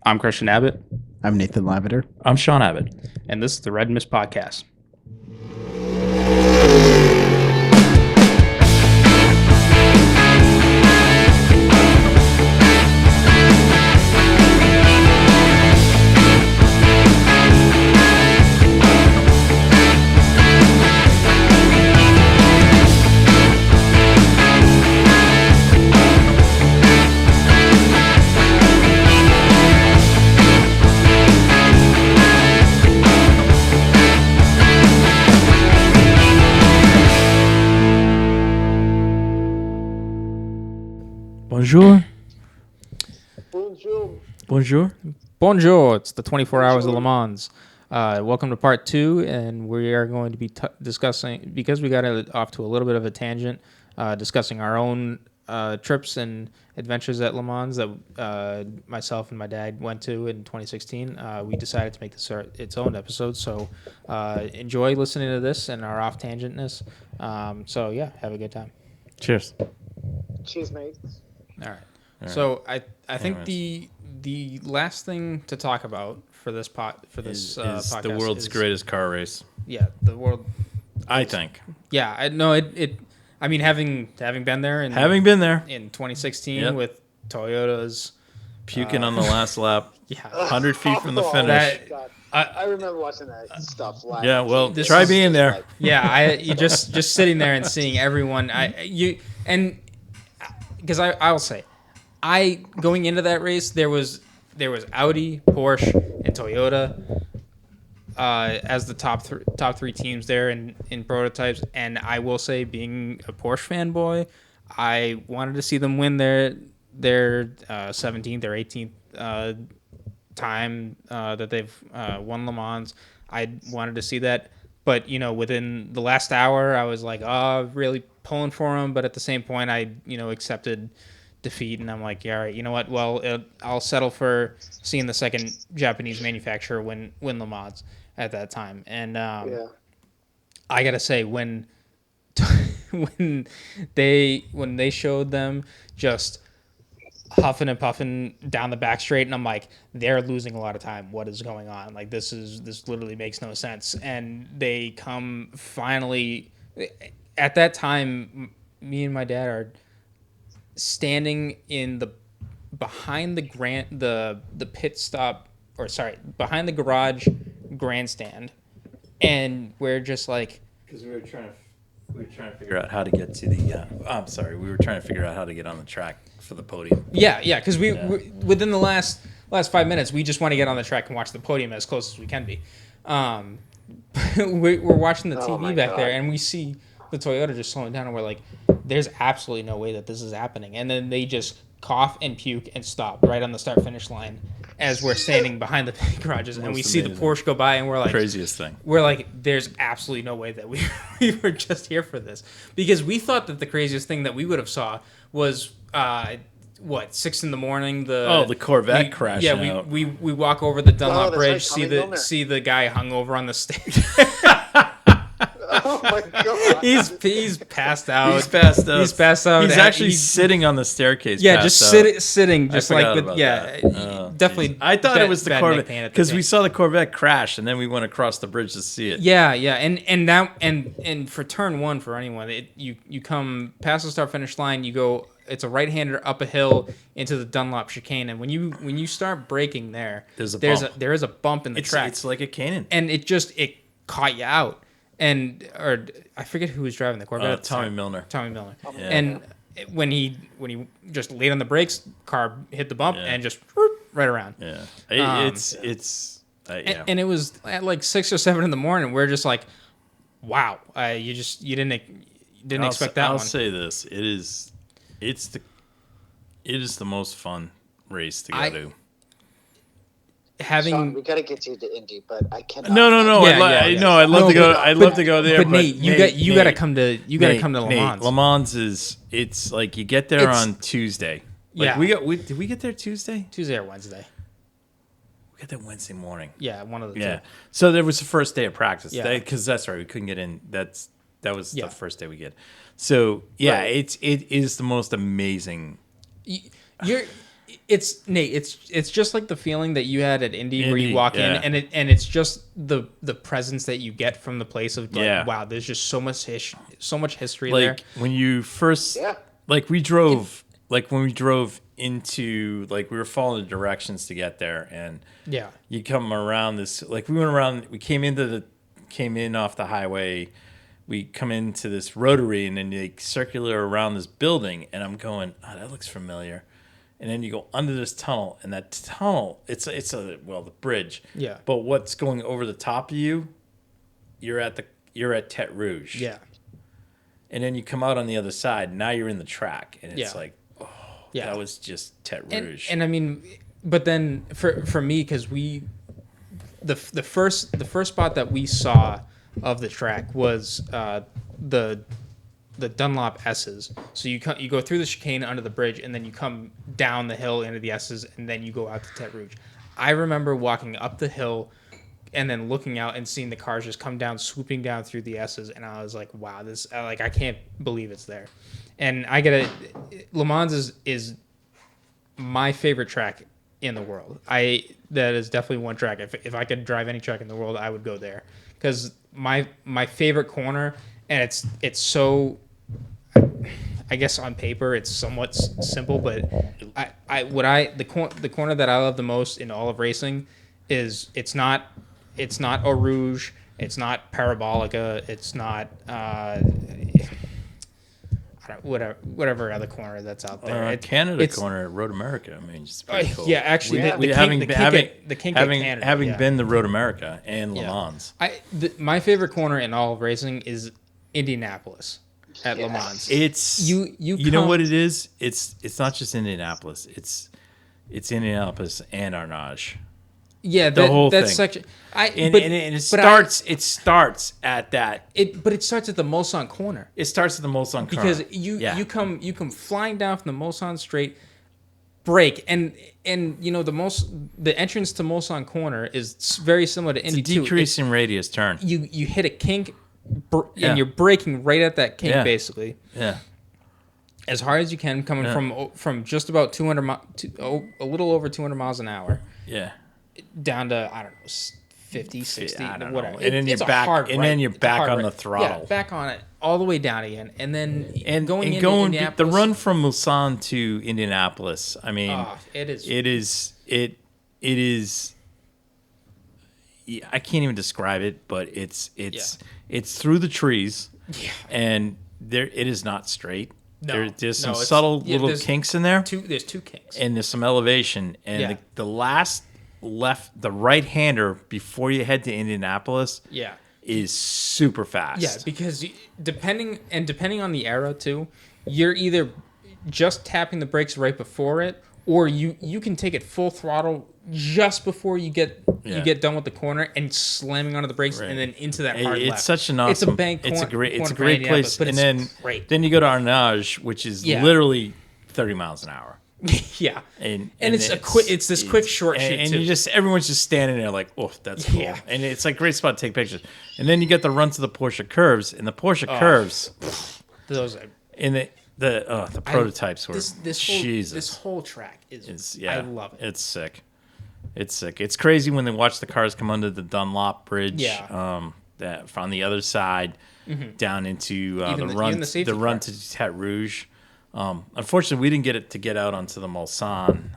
I'm Christian Abbott. I'm Nathan Lavender. I'm Sean Abbott. And this is the Reminisce podcast. Bonjour. Bonjour. Bonjour. Bonjour. It's the 24 hours of Le Mans. Welcome to part 2, and we are going to be discussing, because we got off to a little bit of a tangent, discussing our own trips and adventures at Le Mans that myself and my dad went to in 2016. We decided to make this its own episode, so enjoy listening to this and our off-tangentness. So, yeah, have a good time. Cheers. Cheers, mates. All right. So I think the last thing to talk about for this Is podcast the world's greatest car race. Yeah, the world. I think. Yeah, I mean, having been there in 2016 Yep. with Toyotas Puking on the last lap. Yeah, 100 feet from the finish. God. I remember watching that stuff live. Yeah, well, This try is being there. yeah. You just sitting there and seeing everyone. Because I'll say, going into that race, there was Audi, Porsche, and Toyota as the top three teams there in prototypes. And I will say, being a Porsche fanboy, I wanted to see them win their 17th or 18th time that they've won Le Mans. I wanted to see that. But, within the last hour, I was like, really pulling for him. But at the same point, I, accepted defeat. And I'm like, yeah, all right, you know what? Well, I'll settle for seeing the second Japanese manufacturer win Le Mans at that time. And I got to say, when they showed them just huffing and puffing down the back straight, and I'm like, they're losing a lot of time. What is going on? Like, this literally makes no sense. And they come finally. At that time, me and my dad are standing behind the pit stop, behind the garage grandstand, and we're just like, Because we were trying to figure out how to get to the. We were trying to figure out how to get on the track for the podium. Yeah. Because we within the last 5 minutes, we just want to get on the track and watch the podium as close as we can be. We're watching the TV back there, and we see the Toyota just slowing down, and we're like, "There's absolutely no way that this is happening." And then they just cough and puke and stop right on the start-finish line as we're standing behind the garages, and we see the Porsche go by, and we're like, craziest thing. We're like, there's absolutely no way that we were just here for this, because we thought that the craziest thing that we would have saw was 6 in the morning. The Corvette crashed. Yeah, we walk over the Dunlop Bridge, right, see the guy hung over on the stairs. Oh my god. He's passed out. He's passed out. He's passed out. He's actually sitting on the staircase. Yeah, just sitting, just I like forgot with, about yeah, that. definitely. I thought it was the bad Corvette neck pain at the because we time. saw the Corvette crash, and then we went across the bridge to see it. Yeah, and for turn one, for anyone, you come past the start finish line, you go. It's a right-hander up a hill into the Dunlop chicane, and when you start braking there, there is a bump in the track. It's like a cannon, and it caught you out. Or I forget who was driving the Corvette. Tommy Milner. Yeah. And when he just laid on the brakes, car hit the bump and just right around. Yeah, And it was at like 6 or 7 in the morning. We're just like, wow, you didn't expect that one. I'll say this: it is the most fun race to go to. Sean, we gotta get you to Indy, but I cannot. No. Yeah. I'd love to go. I'd love to go there. But Nate, you gotta come to Le Mans. Le Mans it's like you get there on Tuesday. Like Yeah. did we get there Tuesday? Tuesday or Wednesday. We got there Wednesday morning. Yeah, one of the Yeah. two. So there was the first day of practice. Yeah. Because that's right. We couldn't get in. That was the first day we get. So yeah, Right. it is the most amazing. It's Nate. It's just like the feeling that you had at Indy where you Indy, walk yeah. in and it's just the presence that you get from the place of like, Yeah. wow, there's just so much history Like there. when you first, Yeah. like when we drove into, like we were following the directions to get there, and Yeah, you come around this, like we came in off the highway, we come into this rotary, and then you circular around this building, and I'm going, oh, that looks familiar. And then you go under this tunnel, and that tunnel, it's the bridge. Yeah. But what's going over the top of you, you're at Tete Rouge. yeah, And then you come out on the other side. Now you're in the track, and it's Yeah. like, yeah. that was just Tete and, Rouge. and I mean, but then for me, because the first spot that we saw of the track was the Dunlop S's. So you go through the chicane under the bridge, and then you come down the hill into the S's, and then you go out to Tete Rouge. I remember walking up the hill and then looking out and seeing the cars just come down, swooping down through the S's, and I was like, wow, this I can't believe it's there. And Le Mans is my favorite track in the world. That is definitely one track. If I could drive any track in the world, I would go there, because my favorite corner, and it's so, I guess on paper it's somewhat simple, but the corner that I love the most in all of racing is it's not Eau Rouge, it's not Parabolica, it's not whatever other corner that's out there. Canada corner at Road America. I mean, it's pretty cool. Yeah, actually, the kink at Canada, having yeah. been to Road America and Le Yeah. Mans. My favorite corner in all of racing is Indianapolis at Le Mans. It's you know what it is? It's not just Indianapolis. It's Indianapolis and Arnage. Yeah, the whole that thing. section. It starts at that. But it starts at the Mulsanne corner. It starts at the Mulsanne corner Because you come flying down from the Mulsanne straight, break, and the entrance to Mulsanne corner is very similar to Indy. It's a decreasing radius turn. You hit a kink, and you're braking right at that kink, basically. Yeah. As hard as you can, coming from just about 200 a little over 200 miles an hour. Yeah. Down to, I don't know, 50, 60, whatever. And then you're back on the throttle. Yeah, back on it, all the way down again. And then going into the Indianapolis. run from Mulsanne to Indianapolis, I mean, it is I can't even describe it, but it's through the trees. Yeah. And it is not straight. No, there's some subtle little kinks in there. There's two kinks. And there's some elevation. And the last the right-hander before you head to Indianapolis is super fast. Yeah, because depending on the era too, you're either just tapping the brakes right before it, or you can take it full throttle just before you get done with the corner and slamming onto the brakes and then into that hard left. It's such an awesome. It's a bank. It's a great place. But and then you go to Arnage, which is literally 30 miles an hour. Yeah, and it's this quick short shit and too. everyone's just standing there like, oh, that's cool. Yeah. And it's like a great spot to take pictures. And then you get the run to the Porsche curves, and the Porsche curves, those are, and the prototypes were this whole track is I love it. It's sick. It's crazy when they watch the cars come under the Dunlop Bridge. Yeah. That from the other side down into the run to Tete Rouge. Unfortunately, we didn't get out onto the Mulsanne,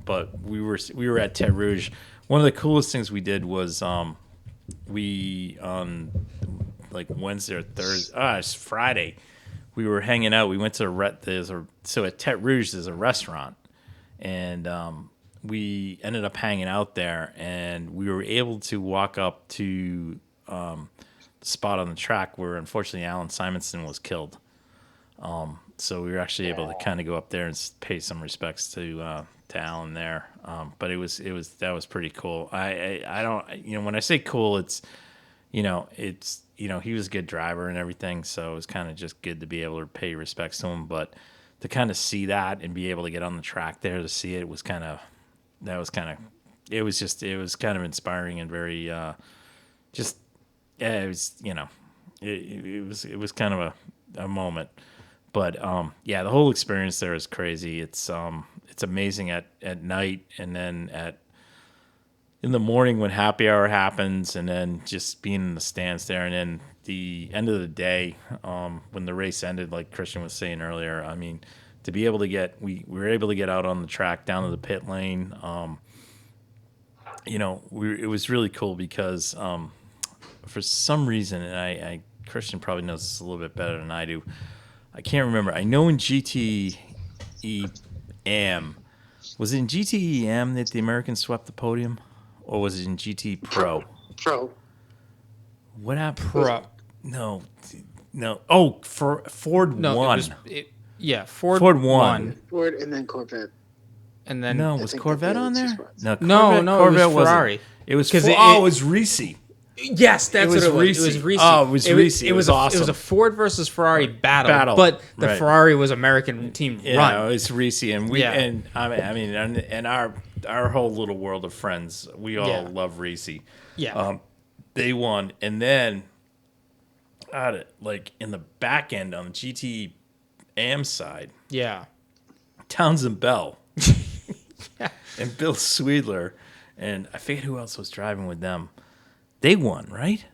but we were at Tete Rouge. One of the coolest things we did was we on like Wednesday or Thursday, it's Friday. We were hanging out. We went to so at Tete Rouge there's a restaurant, and we ended up hanging out there, and we were able to walk up to the spot on the track where unfortunately Alan Simonson was killed. So we were actually able to kind of go up there and pay some respects to Alan there. But that was pretty cool. I don't, when I say cool, it's he was a good driver and everything. So it was kind of just good to be able to pay respects to him. But to kind of see that and be able to get on the track there to see it was kind of inspiring and very, it was kind of a moment. But the whole experience there is crazy. It's it's amazing at night, and then in the morning when happy hour happens, and then just being in the stands there, and then the end of the day, when the race ended, like Christian was saying earlier, I mean, to be able to we were able to get out on the track down to the pit lane. It was really cool because for some reason, and I Christian probably knows this a little bit better than I do. I can't remember. I know in GTEM, was it in GTEM that the Americans swept the podium, or was it in GT Pro? Pro. What happened? Pro. No. Oh, Ford won. Ford won. Ford and then Corvette. And then was Corvette on there? No, Corvette it was Ferrari. It was it was Ricci. Yes, that's what it was. It was Ricci. Oh, it was Ricci. It was awesome. It was a Ford versus Ferrari battle. But the Ferrari was American team run. Yeah, it was Ricci, and and our whole little world of friends, we all love Ricci. Yeah. They won, and then in the back end on the GT AM side, Townsend Bell and Bill Sweedler, and I forget who else was driving with them. They won, right?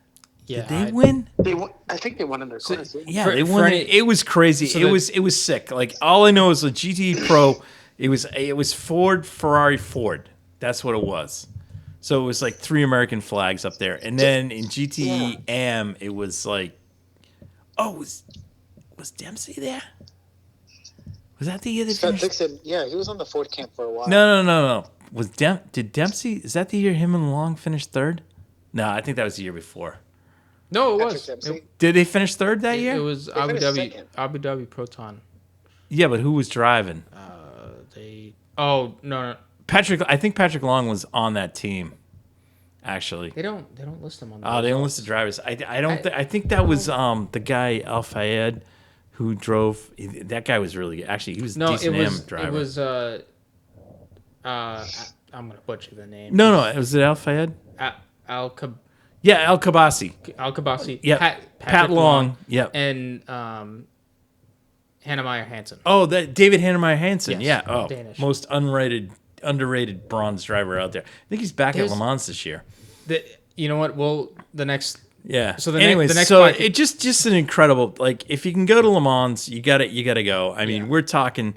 Yeah. Did they win? They won. I think they won in their class. Yeah, they won. It was crazy. So it was sick. Like, all I know is the GT Pro. It was Ford, Ferrari, Ford. That's what it was. So it was like 3 American flags up there, and then in GT AM it was like, was Dempsey there? Was that the year they finished? Dixon, he was on the Ford camp for a while. No. Did Dempsey? Is that the year him and Long finished third? No, I think that was the year before. No, it was. Did they finish third that year? It was Abu Dhabi Proton. Yeah, but who was driving? No. Patrick. I think Patrick Long was on that team. Actually, they don't list them on. They don't list the drivers. I don't. I think that was the guy Al Fayed who drove. That guy was really good. Actually, he was a decent driver. It was I'm gonna butcher the name. No. Was it Al Fayed? Al Kabasi. Al Kabasi. Yeah. Pat Long. Yeah. And Hannemeyer Hansen. Oh, David Hannemeyer Hansen. Yes. Yeah. Oh, Danish. Most underrated bronze driver out there. I think he's back at Le Mans this year. You know what? Well, the next. Yeah. So the next. It just an incredible. Like, if you can go to Le Mans, you got to go. I mean, we're talking.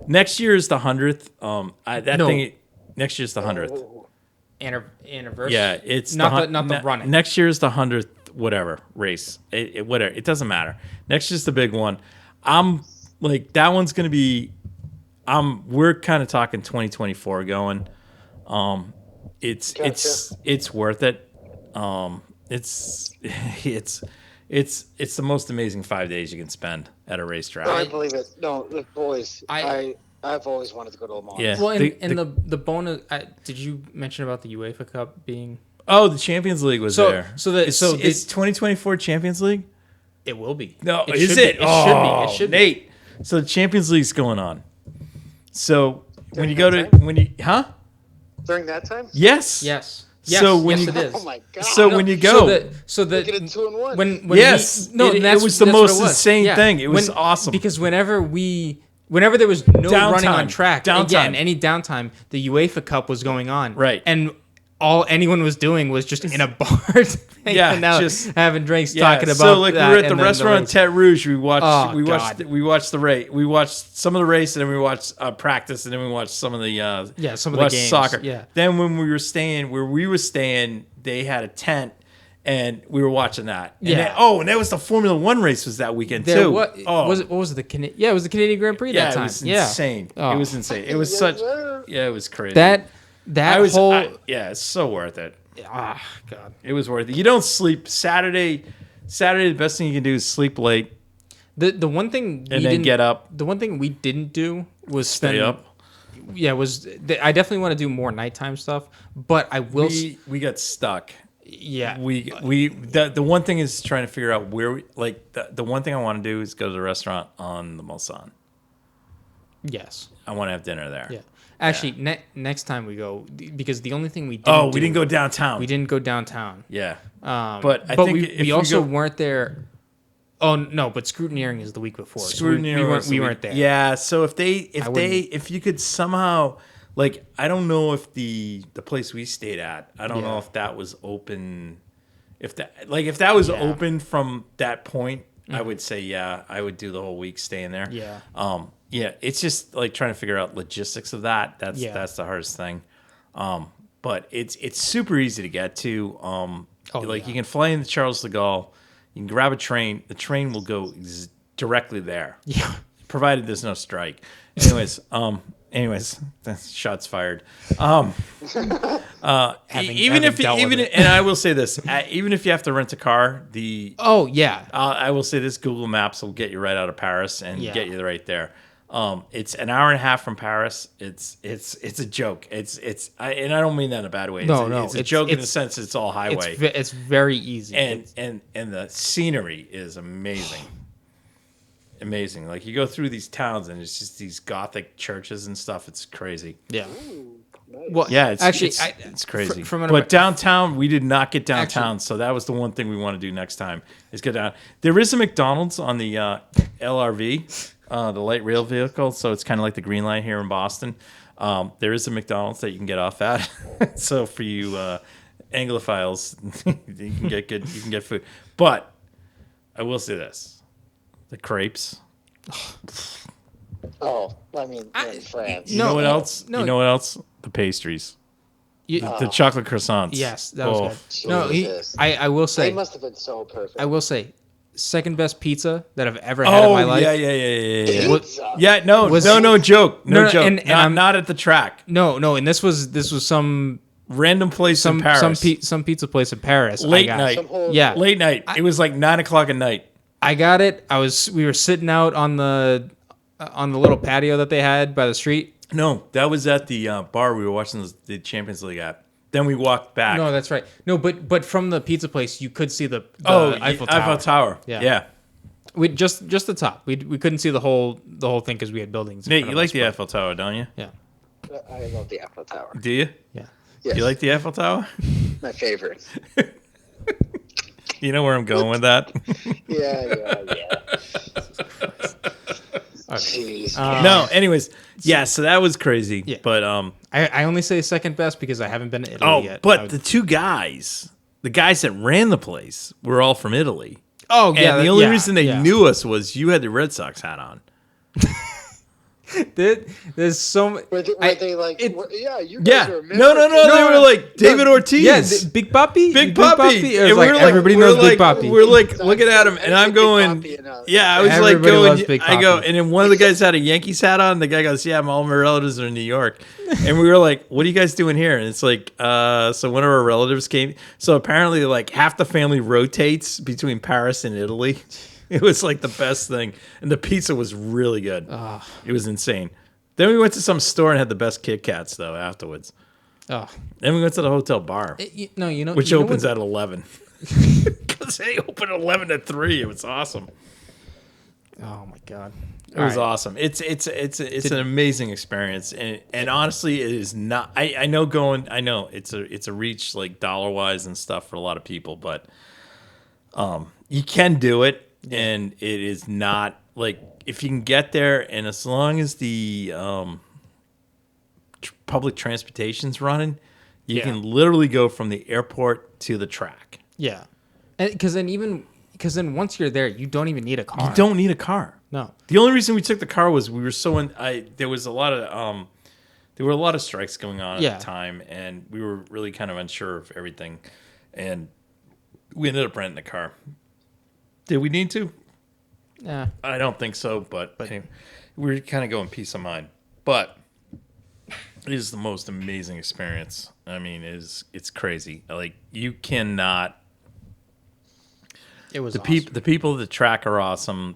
Next year is the 100th. Next year is the 100th. Anniversary. Yeah, it's not the running. Next year is the 100th whatever race. Whatever, it doesn't matter. Next year's the big one. I'm like, that one's gonna be. We're kind of talking 2024 going. It's worth it. It's the most amazing 5 days you can spend at a racetrack. I believe it. No, look, boys. I've always wanted to go to Le Mans. Yeah. Well, the bonus. Did you mention about the UEFA Cup being? Oh, the Champions League was there. It's 2024 Champions League. It will be. No, it is should it? Be. It should be. Nate. So the Champions League's going on. So During when you go to during that time? Yes. So when it is. Oh my god. So when you go, get it 2-1. When yes, it was the most insane thing. It was awesome because whenever there was no running on track, and any downtime, the UEFA Cup was going on, right? And all anyone was doing was just in a bar, just having drinks, talking about. So like we were at the restaurant in Tete Rouge. We watched the race. We watched some of the race, and then we watched practice, and then we watched some of the some of the games. Soccer. Yeah. Then when we were staying where we were staying, they had a tent. And we were watching that. And and that was the Formula One race was that weekend too. What was it? What was it? It was the Canadian Grand Prix that time. It was insane. Oh. It was insane. It was it was crazy. It's so worth it. God. It was worth it. You don't sleep Saturday. The best thing you can do is sleep late. The one thing and then get up. The one thing we didn't do was stay up. Yeah, I definitely want to do more nighttime stuff, but I will. We got stuck. Yeah, the one thing is trying to figure out where the one thing I want to do is go to the restaurant on the Mulsanne. Yes, I want to have dinner there. Yeah, actually, next time we go, because the only thing we didn't we didn't go downtown. We didn't go downtown. Yeah, but I think we also weren't there Oh no, but scrutineering is the week before. Scrutineering, so we weren't there. Yeah, so if you could somehow, like, I don't know if the place we stayed at, I don't know if that was open. If that was open from that point, I would say I would do the whole week staying there. Yeah. Yeah, it's just like trying to figure out logistics of that. That's the hardest thing. But it's super easy to get to. You can fly into Charles de Gaulle, you can grab a train. The train will go directly there. Yeah. Provided there's no strike. Anyways, that's shots fired. And I will say this, even if you have to rent a car, I will say this: Google Maps will get you right out of Paris and get you right there. It's an hour and a half from Paris. It's a joke. And I don't mean that in a bad way. It's a joke in the sense it's all highway. It's very easy. And the scenery is amazing. Amazing. Like, you go through these towns and it's just these Gothic churches and stuff. It's crazy. Yeah. Ooh, nice. Well, yeah, it's crazy. But downtown, we did not get downtown, so that was the one thing we want to do next time is get down. There is a McDonald's on the LRV, the light rail vehicle, so it's kind of like the Green Line here in Boston. There is a McDonald's that you can get off at. So for you Anglophiles, you can get food. But I will say this. The crepes. Oh, I mean, in France. You know what else? You know what else? The pastries. The chocolate croissants. Yes, that was good. Jesus. No, I will say. They must have been so perfect. I will say, second best pizza that I've ever had in my life. Yeah, no joke. No joke. And not at the track. No, and this was some random place in Paris. Some pizza place in Paris. Late night. Late night. It was like 9:00 at night. I got it. We were sitting out on the little patio that they had by the street. No, that was at the bar we were watching the Champions League at. Then we walked back. No, that's right. No, but from the pizza place, you could see the Eiffel Tower. Eiffel Tower. Yeah. We just the top. We couldn't see the whole thing because we had buildings. Nate, you like the Eiffel Tower, don't you? Yeah. I love the Eiffel Tower. Do you? Yeah. Yes. You like the Eiffel Tower? My favorite. You know where I'm going with that? Yeah. Jeez. No, anyways. Yeah, so that was crazy. Yeah. But I only say second best because I haven't been to Italy yet. But the two guys, the guys that ran the place, were all from Italy. Oh, yeah. And the only reason they knew us was you had the Red Sox hat on. There's so much. Were they like, you guys are American. No, they were like David Ortiz. Yeah, Big Papi. Big Papi. It was like, everybody knows Big Papi. We're like looking at him, and I'm going, I was like going, I go, and then one of the guys had a Yankees hat on. The guy goes, yeah, all my relatives are in New York. And we were like, what are you guys doing here? And it's like, so one of our relatives came. So apparently, like, half the family rotates between Paris and Italy. It was like the best thing. And the pizza was really good. It was insane. Then we went to some store and had the best Kit Kats, though, afterwards. Oh. Then we went to the hotel bar. Which opens at 11. Because they open at 11 to 3. It was awesome. Oh, my God. It was awesome. It's an amazing experience. And honestly, it is not... I know it's a reach, like, dollar-wise and stuff for a lot of people, but you can do it. And it is not like if you can get there, and as long as the public transportation's running, you can literally go from the airport to the track. Yeah, because then once you're there, you don't even need a car. You don't need a car. No. The only reason we took the car was we were there was a lot of there were a lot of strikes going on at the time, and we were really kind of unsure of everything, and we ended up renting a car. Did we need to? Yeah. I don't think so, but anyway, we're kind of going peace of mind. But it is the most amazing experience. I mean, it's crazy. Like, you cannot. It was the people at the track are awesome.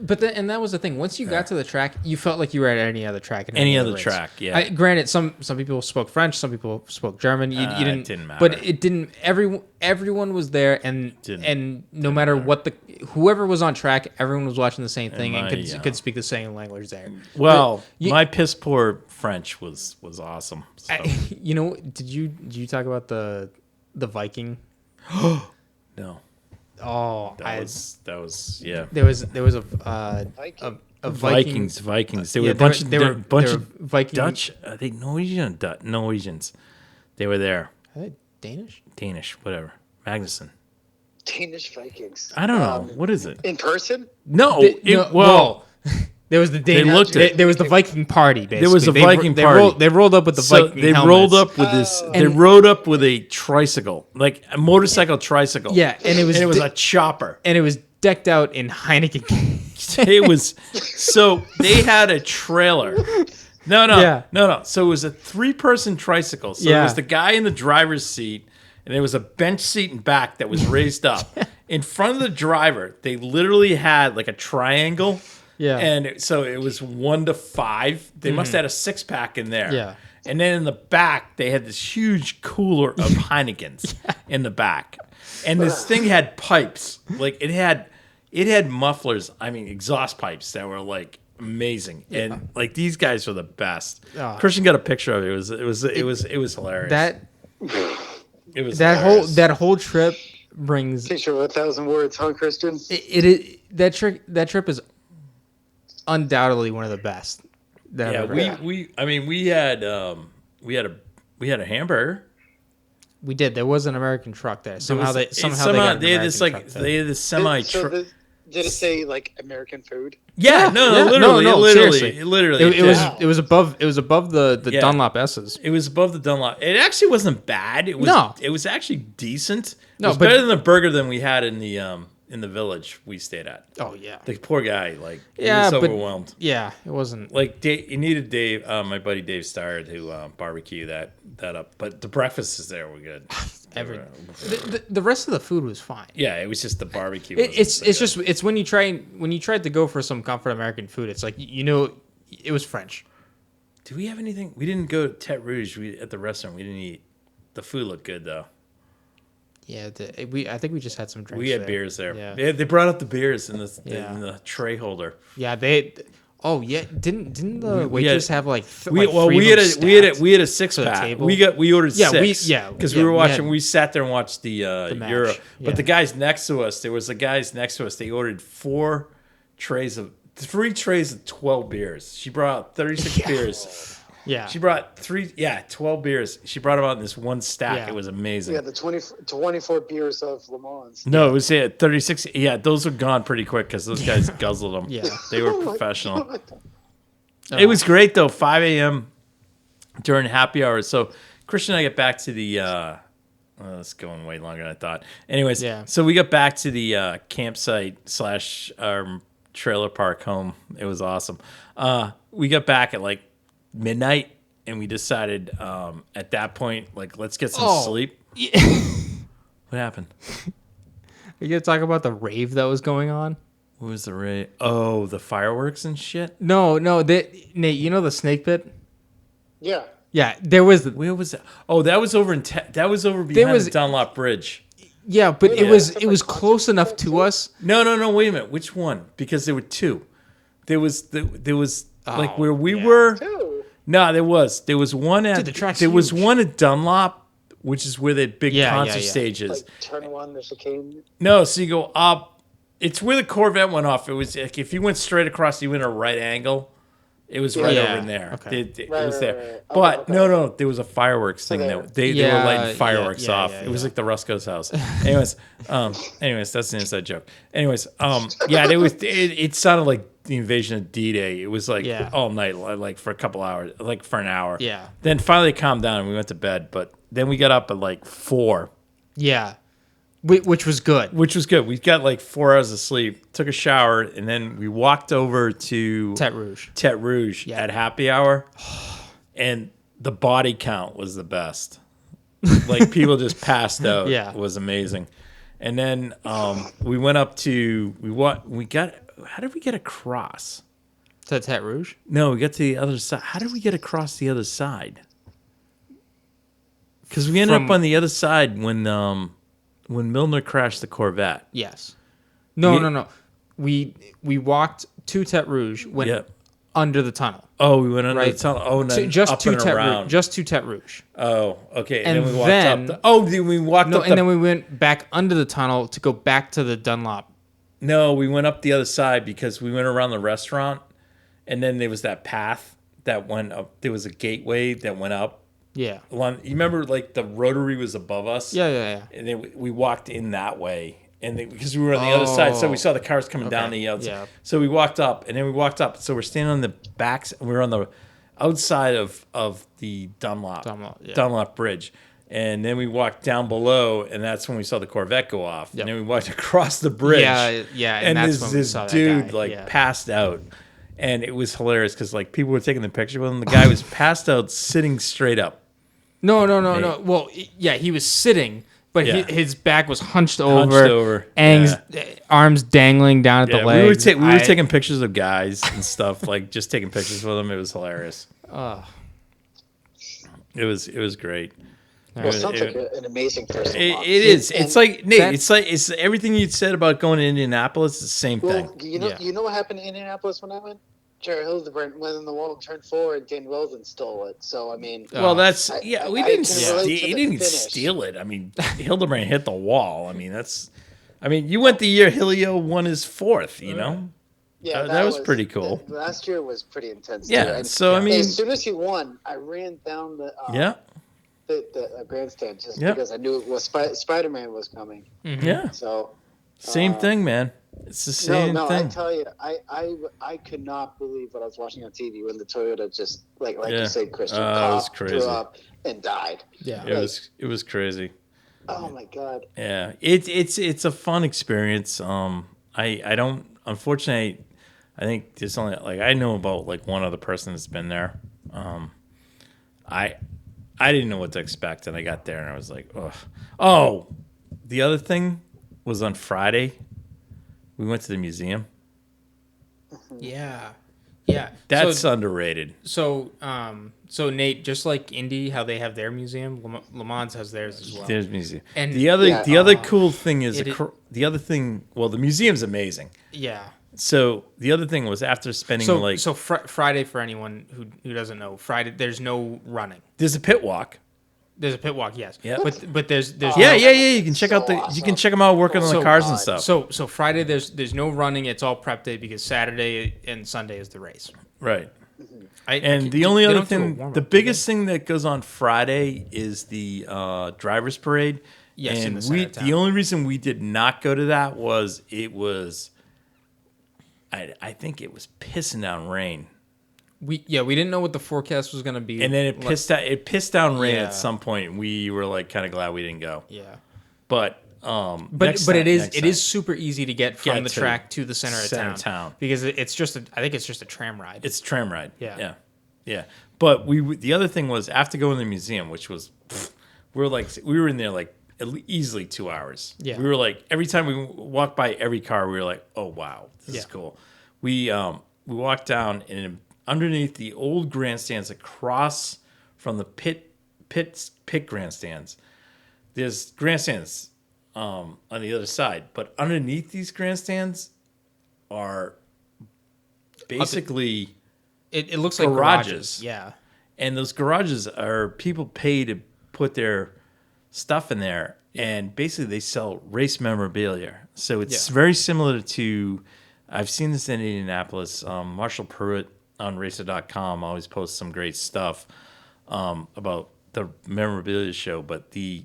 But that was the thing. Once you got to the track, you felt like you were at any other track. Any other track, yeah. Granted, some people spoke French, some people spoke German. You didn't. It didn't matter. But it didn't. Everyone was there, and no matter what whoever was on track, everyone was watching the same thing and could speak the same language there. Well, my piss poor French was awesome. So. Did you talk about the Viking? No. Oh, that was yeah. There was a Vikings. They were a bunch of Viking Dutch. Are they Norwegian? Norwegians. They were there. Are they Danish? Danish, whatever. Magnuson. Danish Vikings. I don't know. What is it? In person? No. There was the Danish. There was the Viking party. Basically, there was a Viking party. They rolled up with the Viking. They helmets. rolled up with this. They rode up with a tricycle, like a motorcycle tricycle. Yeah, and it was a chopper, and it was decked out in Heineken. It was so they had a trailer. No. So it was a 3-person tricycle. So there was the guy in the driver's seat, and there was a bench seat in back that was raised up. In front of the driver, they literally had like a triangle. Yeah. And so it was 1 to 5. They must have had a 6-pack in there. Yeah. And then in the back, they had this huge cooler of Heinekens in the back. And this thing had pipes. Like it had mufflers, exhaust pipes that were like amazing. Yeah. And like these guys were the best. Christian got a picture of it. It was hilarious. That whole trip brings picture of 1,000 words, huh, Christian? That trip is undoubtedly one of the best. We had a hamburger. We did. There was an American truck there. They had this semi truck. Did it say like American food? Yeah, literally. It was above the Dunlop S's. It was above the Dunlop. It actually wasn't bad. It was actually decent. It was better than the burger than we had in the village we stayed at. Oh yeah, the poor guy he was overwhelmed. Yeah, it wasn't like he needed Dave, my buddy Dave Steyer, to barbecue that up. But the breakfasts there were good. The rest of the food was fine. Yeah, it was just the barbecue. It's when you tried to go for some comfort American food. It's like it was French. Do we have anything? We didn't go to Tete Rouge. At the restaurant we didn't eat. The food looked good though. Yeah, I think we just had some drinks. We had beers there. Yeah, they brought up the beers in the tray holder. Yeah, didn't the waitress have like we had a 6-pack. We ordered 6. Because we were watching. We sat there and watched the Euro. But the guys next to us, they ordered 3 trays of 12 beers. She brought out 36 beers. Yeah. She brought 12 beers. She brought them out in this one stack. Yeah. It was amazing. Yeah, the 24 beers of Le Mans. No, it was 36. Yeah, those were gone pretty quick because those guys guzzled them. Yeah. They were professional. It was great, though, 5 a.m. during happy hour. So Christian and I get back to the it's going way longer than I thought. Anyways, so we got back to the campsite / trailer park home. It was awesome. We got back at like midnight, and we decided at that point, like, let's get some sleep. Yeah. What happened? Are you gonna talk about the rave that was going on? What was the rave? Oh, the fireworks and shit? No, Nate, you know the snake pit? Yeah. Yeah, there was. Where was that? Oh, that was over behind the Dunlop Bridge. Yeah, but it was close enough to us. No, wait a minute. Which one? Because there were 2. There was like where we were. 2. No, there was one at one at Dunlop, which is where the big concert stage is. Like turn 1, there's a cane. No, so you go up. It's where the Corvette went off. It was like if you went straight across, you went a right angle. It was right over in there. Okay. It was there. Right. But no, there was a fireworks thing that they were lighting fireworks off. It was like the Rusco's house. Anyways, that's an inside joke. Anyways, it sounded like the invasion of D-Day. It was like all night, like for a couple hours, like for an hour. Yeah. Then finally it calmed down and we went to bed. But then we got up at like 4. Yeah. Which was good. We got like 4 hours of sleep, took a shower, and then we walked over to Tete Rouge at happy hour. And the body count was the best. Like people just passed out. Yeah. It was amazing. And then we went up to how did we get across? To Tete Rouge? No, we got to the other side. How did we get across the other side? Because we ended up on the other side when Milner crashed the Corvette. Yes. No. We walked to Tete Rouge, went under the tunnel. Oh, we went under the tunnel. Oh, no, just up to and around. Just to Tête Rouge. Oh, okay. And then we walked up. We walked up. And then we went back under the tunnel to go back to the Dunlop. No, we went up the other side because we went around the restaurant, and then there was that path that went up. There was a gateway that went up. Yeah. You remember, like, the rotary was above us? Yeah. And then we walked in that way. And because we were on the other side, so we saw the cars coming down the outside. Yeah. So we walked up, and then we walked up. So we're standing on the backs. We were on the outside of the Dunlop Bridge. And then we walked down below, and that's when we saw the Corvette go off. Yep. And then we walked across the bridge. Yeah. And that's when we saw that dude guy. Passed out. And it was hilarious because like people were taking the picture with him. The guy was passed out sitting straight up. No. Well, yeah, he was sitting. But his back was hunched over. Arms dangling down at the legs. We were taking pictures of guys and stuff, like just taking pictures with them. It was hilarious. It was great. Well, it sounds like an amazing person. It is. It's like Nate. It's everything you said about going to Indianapolis. It's the same thing. You know what happened in Indianapolis when I went? Jared Hildebrand went in the wall and turned forward. Dan Weldon stole it. So I mean, we didn't. He didn't steal it. I mean, Hildebrand hit the wall. I mean, you went the year Hilio won his fourth. You know. Yeah, that was pretty cool. Last year was pretty intense. Yeah. Too. So I mean, as soon as he won, I ran down the grandstand just because I knew it was Spider-Man was coming. Mm-hmm. Yeah. So same thing, man. It's the same thing. I tell you, I could not believe what I was watching on TV when the Toyota just like you said, Christian, blew up and died. Yeah, it was crazy. Oh my god. Yeah, it's a fun experience. I don't, unfortunately, I think there's only I know about one other person that's been there. I didn't know what to expect, and I got there and I was like, ugh. Oh, the other thing was on Friday. We went to the museum. Yeah. That's underrated. So Nate, just like Indy, how they have their museum, Le Mans has theirs as well. There's museum. And the other cool thing is the museum's amazing. Yeah. So the other thing was after spending Friday, for anyone who doesn't know, Friday there's no running. There's a pit walk. There's a pit walk, yes. Yeah. But there's You can check out you can check them out working on the cars and stuff. So Friday there's no running. It's all prep day because Saturday and Sunday is the race. Right. The only other thing, the biggest thing that goes on Friday is the drivers parade. Yes, and the only reason we did not go to that was I think it was pissing down rain. We didn't know what the forecast was going to be, and then it pissed down rain at some point. And we were kind of glad we didn't go. Yeah, but it is super easy to get from the track to the center of town because I think it's just a tram ride. It's a tram ride. Yeah. But the other thing was after going to the museum, which was we were in there easily 2 hours. Yeah, we were every time we walked by every car, we were like, oh wow, this is cool. We walked down and underneath the old grandstands across from the pit grandstands, there's grandstands on the other side, but underneath these grandstands are basically it looks like garages. Yeah, and those garages are people pay to put their stuff in there, and basically they sell race memorabilia. So it's very similar to, I've seen this in Indianapolis. Marshall Pruitt on Racer.com always posts some great stuff about the memorabilia show, but the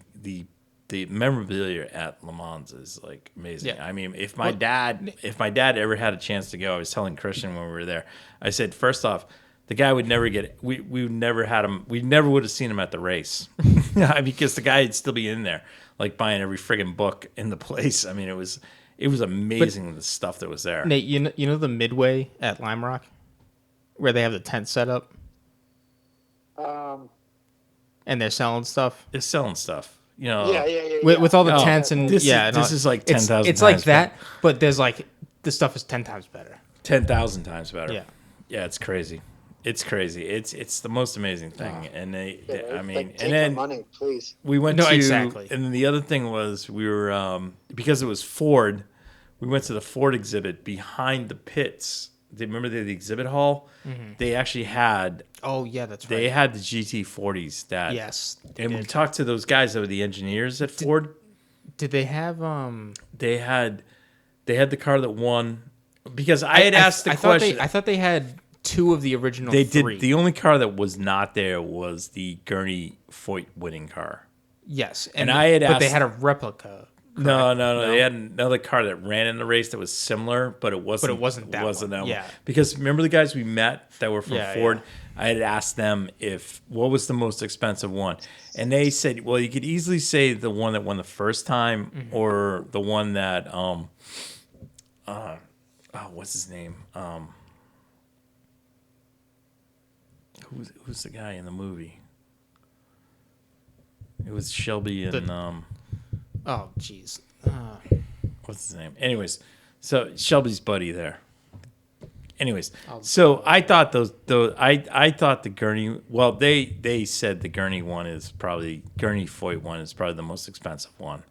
memorabilia at Le Mans is amazing. Yeah. I mean, if my dad ever had a chance to go, I was telling Christian when we were there, I said, first off, the guy would never get we never had him. We never would have seen him at the race because the guy would still be in there buying every friggin' book in the place. I mean, it was amazing, the stuff that was there. Nate, you know the Midway at Lime Rock, where they have the tent set up, and they're selling stuff. They're selling stuff, Yeah. With all the tents and this is like 10,000. It's like that, but there's this stuff is 10 times better. 10,000 times better. Yeah, it's crazy. It's crazy. It's the most amazing thing, and take my money, please. We went to exactly. And then the other thing was we were because it was Ford, we went to the Ford exhibit behind the pits remember the exhibit hall? Mm-hmm. They actually had. Oh yeah, that's right. They had the GT40s that. Yes. And we talked to those guys that were the engineers at Ford. Did they have They had the car that won because I had asked the question. I thought they had two of the original. They three. did. The only car that was not there was the Gurney Foyt winning car. Yes, and I had asked. But they had a replica. No. They had another car that ran in the race that was similar, but it wasn't. But it wasn't that one. Yeah. Because remember the guys we met that were from Ford? Yeah. I had asked them what was the most expensive one, and they said, "Well, you could easily say the one that won the first time, or the one that what's his name? Who's the guy in the movie? It was Shelby and Oh, jeez. What's his name? Anyways, so Shelby's buddy there. Anyways, so I thought I thought the Gurney. Well, they said the Gurney one is probably Gurney Foyt one is probably the most expensive one.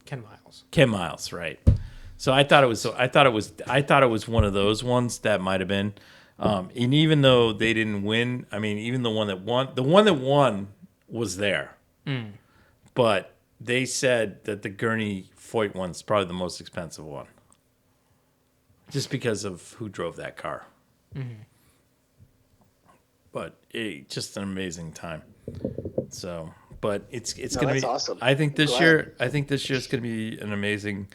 Ken Miles, right? So I thought it was one of those ones that might have been. And even though they didn't win, I mean, even the one that won was there. But they said that the Gurney Foyt one's probably the most expensive one. Just because of who drove that car. But just an amazing time. So, but it's going to be awesome. I think this year's going to be an amazing.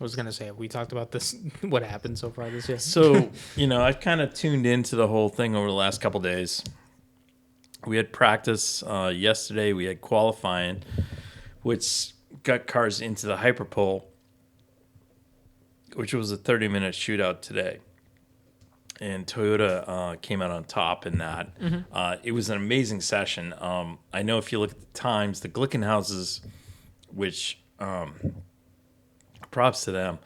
I was going to say, have we talked about this, what happened so far this year? So, I've kind of tuned into the whole thing over the last couple of days. We had practice yesterday. We had qualifying, which got cars into the Hyperpole, which was a 30-minute shootout today. And Toyota came out on top in that. It was an amazing session. I know if you look at the times, the Glickenhauses, which props to them.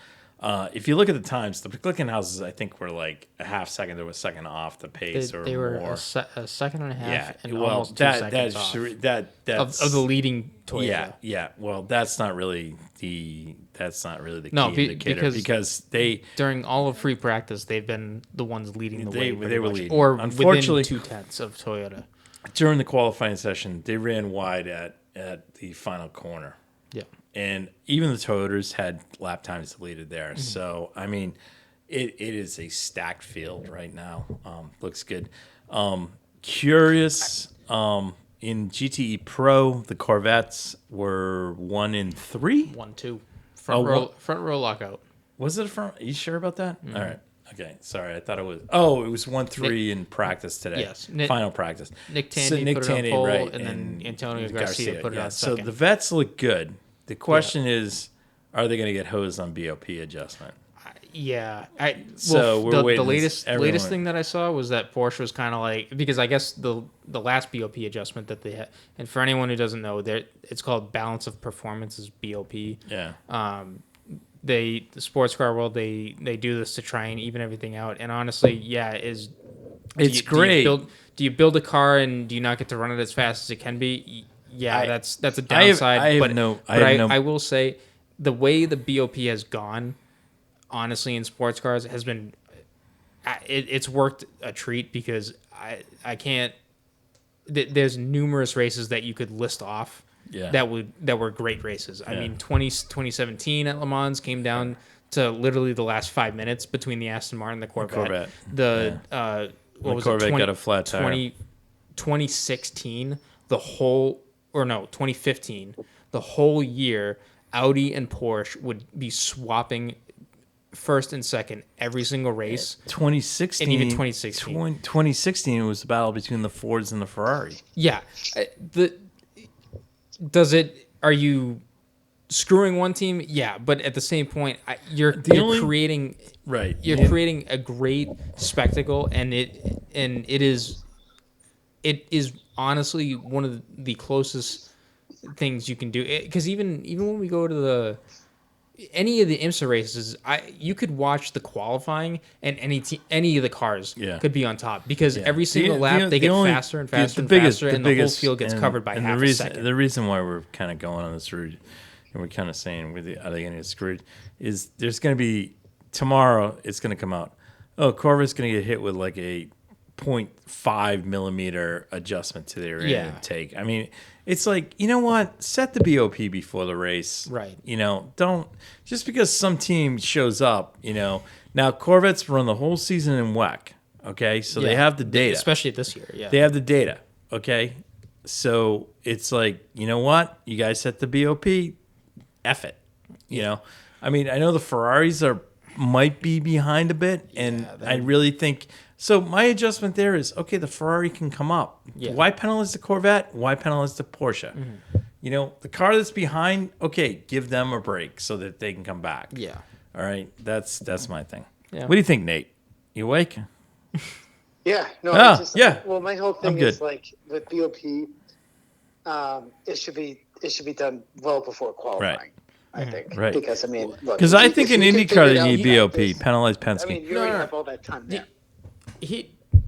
If you look at the times, the Glickenhauses, I think, were like a half second to a second off the pace they or were more. A second and a half. Yeah, and almost 2 seconds off that's of the leading Toyota. Yeah. Well, that's not really the key indicator because they during all of free practice they've been the ones leading the way. They were leading, or unfortunately within 2/10 of Toyota. During the qualifying session, they ran wide at the final corner. Yeah. And even the Toyotas had lap times deleted there. So, I mean, it is a stacked field right now. Looks good. Curious, in GTE Pro, the Corvettes were 1 in 3? 1-2. Front row lockout. Was it a front? Are you sure about that? All right. Okay. Sorry. I thought it was. Oh, it was 1-3 in practice today. Yes. Final practice. Nick Tandy put it on pole, right, and then Antonio Garcia put it on second. So the vets look good. The question is, are they going to get hosed on BOP adjustment? Yeah. We're waiting. The latest thing that I saw was that Porsche was kind of like, because I guess the last BOP adjustment that they had, and for anyone who doesn't know, it's called balance of performance is BOP. Yeah. The sports car world, they do this to try and even everything out. And honestly, it's great. Do you build a car and do you not get to run it as fast as it can be? Yeah, that's a downside. I will say the way the BOP has gone, honestly, in sports cars has been, it's worked a treat because I can't. There's numerous races that you could list off. Yeah. That were great races. I mean, 2017 at Le Mans came down to literally the last 5 minutes between the Aston Martin and the Corvette. The Corvette got a flat tire. 2016, 2015, the whole year, Audi and Porsche would be swapping first and second every single race. 2016, and even 2016. 2016 was the battle between the Fords and the Ferrari. Yeah. Are you screwing one team? Yeah, but at the same point, you're creating a great spectacle, and it is honestly one of the closest things you can do. Because even when we go to any of the IMSA races, you could watch the qualifying, and any of the cars could be on top because every single lap they get faster and faster and faster, and the whole field gets covered by half a second. The reason why we're kind of going on this route, and we're kind of saying, are they going to get screwed, is there's going to be tomorrow it's going to come out. Oh, Corvette's going to get hit with like a 0.5 millimeter adjustment to their intake. I mean, it's like, you know what? Set the BOP before the race. Right. You know, don't, just because some team shows up, you know. Now, Corvettes run the whole season in WEC, okay? So they have the data. Especially this year, They have the data, okay? So it's like, you know what? You guys set the BOP, F it. You know? I mean, I know the Ferraris might be behind a bit, and I really think... So my adjustment there is, okay, the Ferrari can come up. Yeah. Why penalize the Corvette? Why penalize the Porsche? Mm-hmm. You know, the car that's behind, okay, give them a break so that they can come back. Yeah. All right, that's my thing. Yeah. What do you think, Nate? You awake? Yeah. No. Yeah. Well, my whole thing is like with BOP, it should be done well before qualifying. Right. I think. Right. Because I mean, because I think in IndyCar they need BOP, penalize Penske. I mean, you already have all that time there.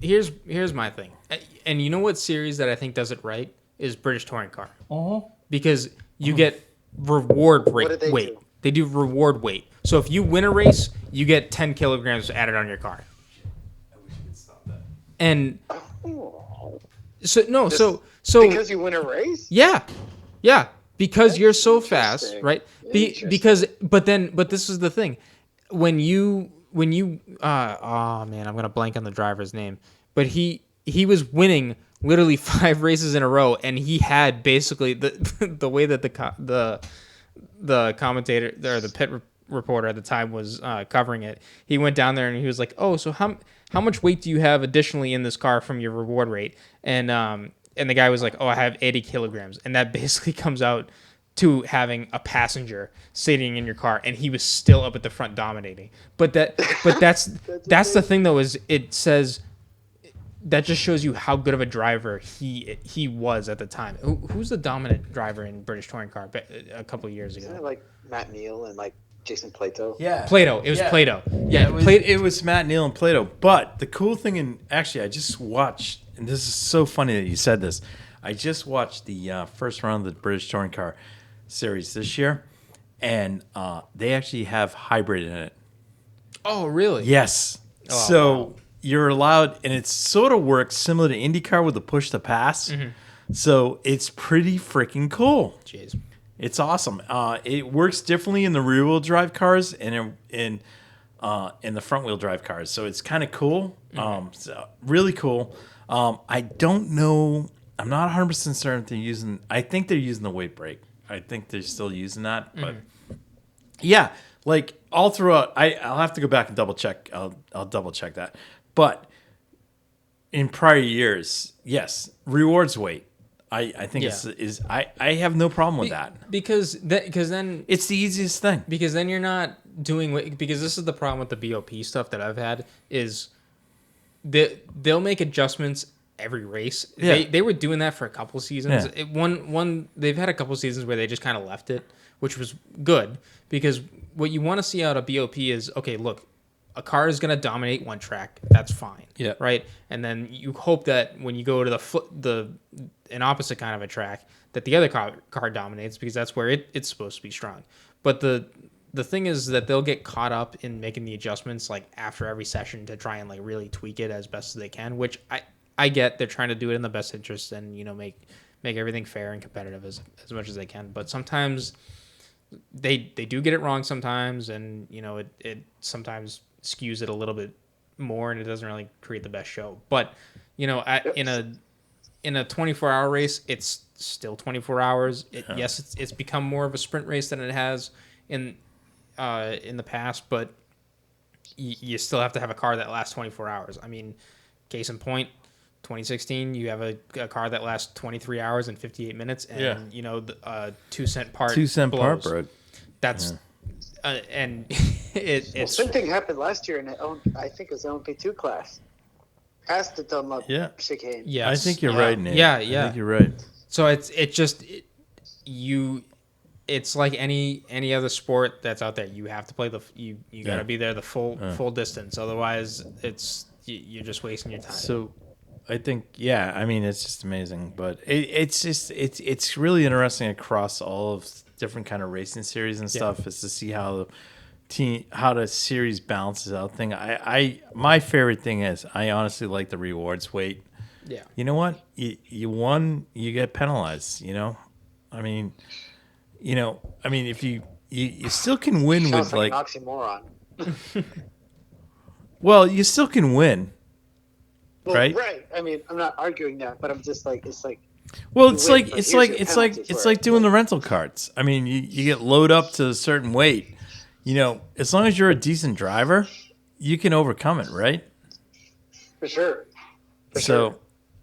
Here's my thing, and you know what series that I think does it right is British Touring Car. Because you get reward weight. They do reward weight. So if you win a race, you get 10 kilograms added on your car. I wish you could stop that. And so because you win a race? Yeah. Because you're so fast, right? But this is the thing. When you oh man, I'm gonna blank on the driver's name. But he was winning literally 5 races in a row, and he had basically the way that the commentator or the pit reporter at the time was covering it. He went down there and he was like, "Oh, so how much weight do you have additionally in this car from your reward rate?" And the guy was like, "Oh, I have 80 kilograms," and that basically comes out to having a passenger sitting in your car, and he was still up at the front dominating. But that's the thing though, is it says that just shows you how good of a driver he was at the time. Who's the dominant driver in British Touring Car a couple of years ago? Isn't it like Matt Neal and like Jason Plato? Yeah, Plato. It was Plato. Yeah, it was Matt Neal and Plato. But the cool thing, and actually, I just watched, and this is so funny that you said this. I just watched the first round of the British Touring Car series this year, and they actually have hybrid in it. Oh, really? Yes. Oh, so wow. You're allowed, and it sort of works similar to IndyCar with the push to pass. Mm-hmm. So it's pretty freaking cool. Jeez. It's awesome. It works differently in the rear wheel drive cars and in the front wheel drive cars. So it's kind of cool. Mm-hmm. So really cool. I don't know. I'm not 100% certain if they're using. I think they're using the weight brake. I think they're still using that. But yeah, like all throughout, I'll have to go back and double check. I'll double check that. But in prior years, yes, rewards weight. I think I have no problem with that because then it's the easiest thing. Because then you're not doing, because this is the problem with the BOP stuff that I've had is they'll make adjustments every race. Yeah. They were doing that for a couple seasons. Yeah. They've had a couple seasons where they just kind of left it, which was good because what you want to see out of BOP is, okay, look, a car is going to dominate one track. That's fine. Yeah. Right. And then you hope that when you go to an opposite kind of a track, that the other car dominates because that's where it's supposed to be strong. But the thing is that they'll get caught up in making the adjustments like after every session to try and like really tweak it as best as they can, which I get. They're trying to do it in the best interest and, you know, make everything fair and competitive as much as they can. But sometimes they do get it wrong sometimes, and, you know, it sometimes skews it a little bit more, and it doesn't really create the best show. But, you know, in a 24-hour race, it's still 24 hours. Yes, it's become more of a sprint race than it has in the past, but you still have to have a car that lasts 24 hours. I mean, case in point, 2016, you have a car that lasts 23 hours and 58 minutes, and you know, 2-cent part. 2-cent part broke. That's and it's same thing happened last year in I think it was the LMP2 class. Past the Dunlop chicane. Yeah, I think you're right, Nate. Yeah. I think you're right. So it's like any other sport that's out there. You have to play you got to be there the full distance. Otherwise, you're just wasting your time. So I think, I mean, it's just amazing, but it's really interesting across all of different kind of racing series and stuff is to see how series balances out thing. My favorite thing is I honestly like the rewards weight. Yeah. You know what? You won, you get penalized. I mean, if you still can win Sounds with like an oxymoron. Well, you still can win. Well, right? Right. I mean, I'm not arguing that, but I'm just like, it's like. Well, it's like doing the rental carts. I mean, you get load up to a certain weight. As long as you're a decent driver, you can overcome it, right? For sure.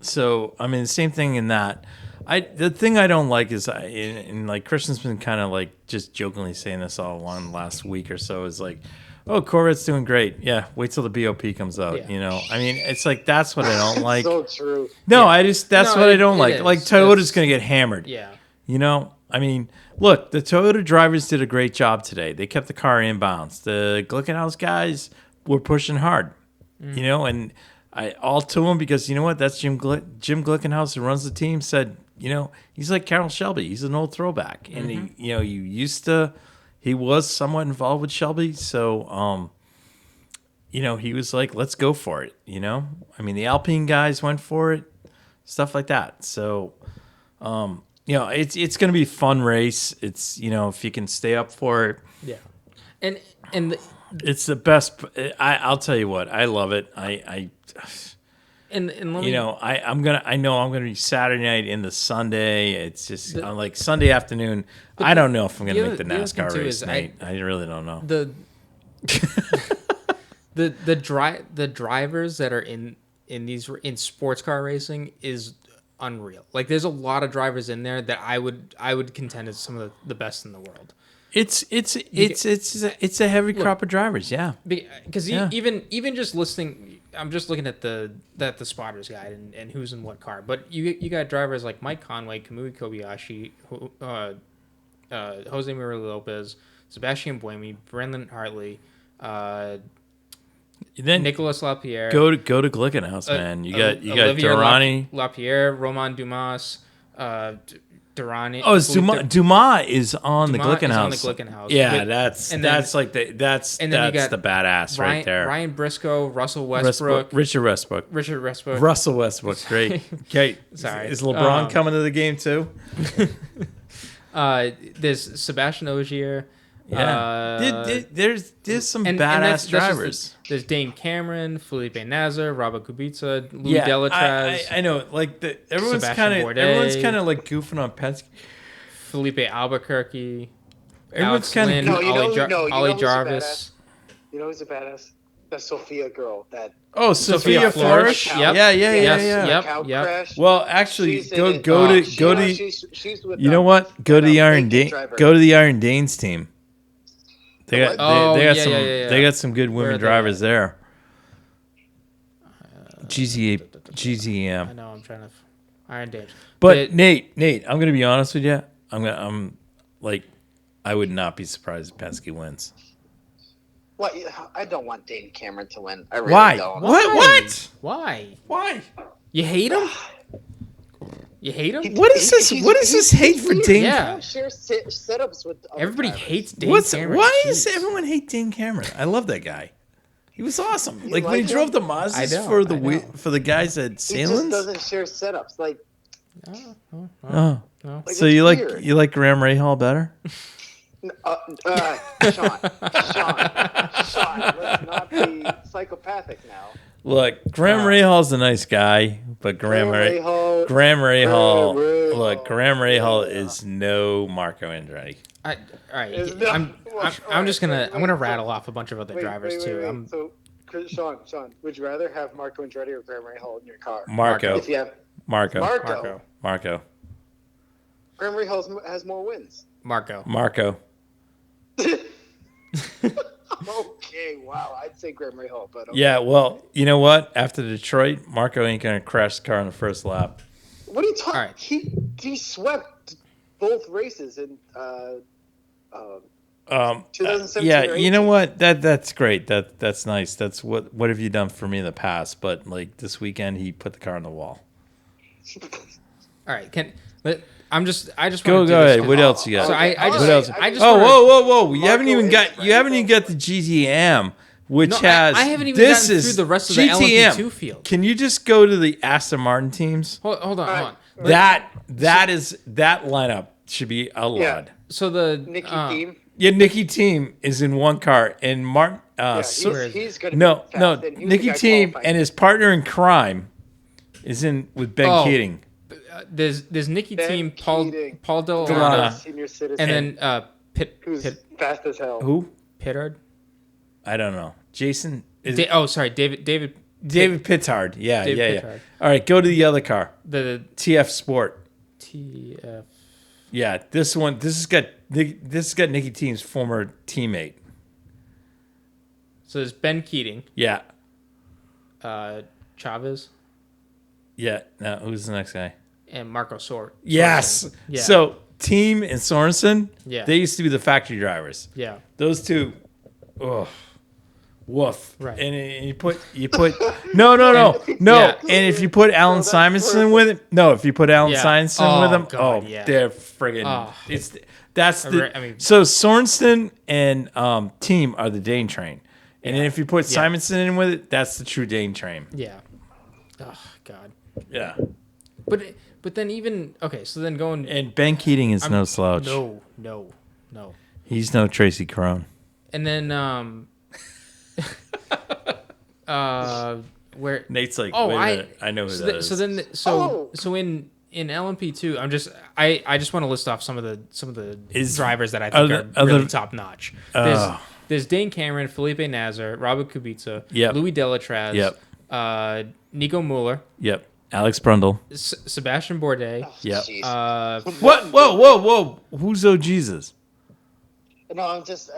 So I mean, the same thing in that. The thing I don't like is, and like Christian's been kind of like just jokingly saying this all along the last week or so, is like, oh, Corvette's doing great. Yeah, wait till the BOP comes out. Yeah. I mean, it's like that's what I don't like. So true. No, yeah. That's what I don't like. Is. Like Toyota's going to get hammered. Yeah. I mean, look, the Toyota drivers did a great job today. They kept the car inbounds. The Glickenhaus guys were pushing hard. And I all to him because you know what? That's Jim Glickenhaus, who runs the team, said, he's like Carroll Shelby. He's an old throwback, and he was somewhat involved with Shelby, so he was like, let's go for it. I mean, the Alpine guys went for it, stuff like that. So, it's going to be a fun race. It's if you can stay up for it. Yeah, and it's the best. I'll tell you what, I love it. And I'm gonna be Saturday night into Sunday. It's just like Sunday afternoon. I don't know if I'm gonna make the NASCAR race night. I really don't know. The drivers that are in sports car racing is unreal. Like there's a lot of drivers in there that I would contend is some of the best in the world. It's a heavy crop of drivers, yeah. Because even just listening. I'm just looking at the spotters guide and who's in what car. But you got drivers like Mike Conway, Kamui Kobayashi, Jose Maria Lopez, Sebastian Buemi, Brendan Hartley, then Nicolas Lapierre. Go to Glickenhaus, man. You got Durrani, Lapierre, Romain Dumas, Durrani. Oh, it's Dumas is on the Glickenhaus. Yeah, but, that's the badass right there. Ryan Briscoe, Russell Westbrook, Richard Westbrook, Russell Westbrook. Great. Okay, sorry. Is LeBron coming to the game too? There's Sebastian Ogier. Yeah, there's some badass drivers. There's Dane Cameron, Felipe Nasr, Robert Kubica, Louis Delatraz. I know. Like everyone's kind of like goofing on Penske. Felipe Albuquerque. Everyone's kind of Ollie Jarvis. You know who's a badass? That Sophia girl. Sophia Flourish. Yep. Yeah. Well, actually, go to. She's with you know what? Go to the Iron Danes team. They got some good women drivers there. GZM. I know. I'm trying to Iron Danes. But Nate, I'm gonna be honest with you. I would not be surprised if Penske wins. Well, I don't want Dane Cameron to win. I really don't. What? Why? You hate him? You hate him? What is this hate for Dane? Yeah. Share setups with everybody hates Dane Cameron. Why does everyone hate Dane Cameron? I love that guy. He was awesome. Like when he drove the Mazdas for the guys at Salins. He just doesn't share setups. Like. No. Like, so you like Graham Rahal better? Sean, let's not be psychopathic now. Look, Graham Rahal's a nice guy, but Graham Rahal is no Marco Andretti. All right, I'm gonna rattle off a bunch of other drivers too. So, Sean, would you rather have Marco Andretti or Graham Rahal in your car? Marco. If you have Marco. Graham Rahal has more wins. Marco. Okay, wow. I'd say Graham Rahal, but okay. Yeah, well, you know what? After Detroit, Marco ain't gonna crash the car on the first lap. What are you talking? Right. He swept both races in 2017. Yeah, you know what? That's great. That's nice. That's what have you done for me in the past? But like this weekend, he put the car on the wall. All right, I just go ahead. What else you got? So what else? Whoa! You haven't even got the GTM, which has. I haven't even gotten through the rest of the LMP2 field. Can you just go to the Aston Martin teams? Hold on. That lineup should be outlawed. Yeah. So the Nicky team. Yeah, Nicky Team is in one car, and Martin. He's going to be fast. Nicky Team and his partner in crime is in with Ben Keating. There's Nicky Team, Paul Delana, senior citizen, and then who's fast as hell. Who? Pittard. I don't know. Jason. David Pittard. Yeah. Pittard. All right, go to the other car. The TF Sport. TF. Yeah, this has got Nicky Team's former teammate. So there's Ben Keating. Yeah. Chavez. Yeah. Now who's the next guy? And Marco Sorensen. Yes. Yeah. So Team and Sorensen. Yeah. They used to be the factory drivers. Yeah. Those two. Oh. Woof. Right. And you put no. Yeah. And if you put Alan Simonson with it, Simonson with him, they're friggin' so Sorensen and Team are the Dane train. And then if you put Simonson in with it, that's the true Dane train. Yeah. Oh God. Yeah. But then even so then going and Ben Keating is no slouch. No. He's no Tracy Crone. And then where Nate's like, wait a minute, I know who that is. So in LMP2, I just want to list off some of the drivers that I think are really top notch. There's Dane Cameron, Felipe Nasr, Robert Kubica, Louis Delatraz, Nico Muller, Alex Brundle, Sebastian Bourdais. What? Whoa! Who's Jesus? No, it's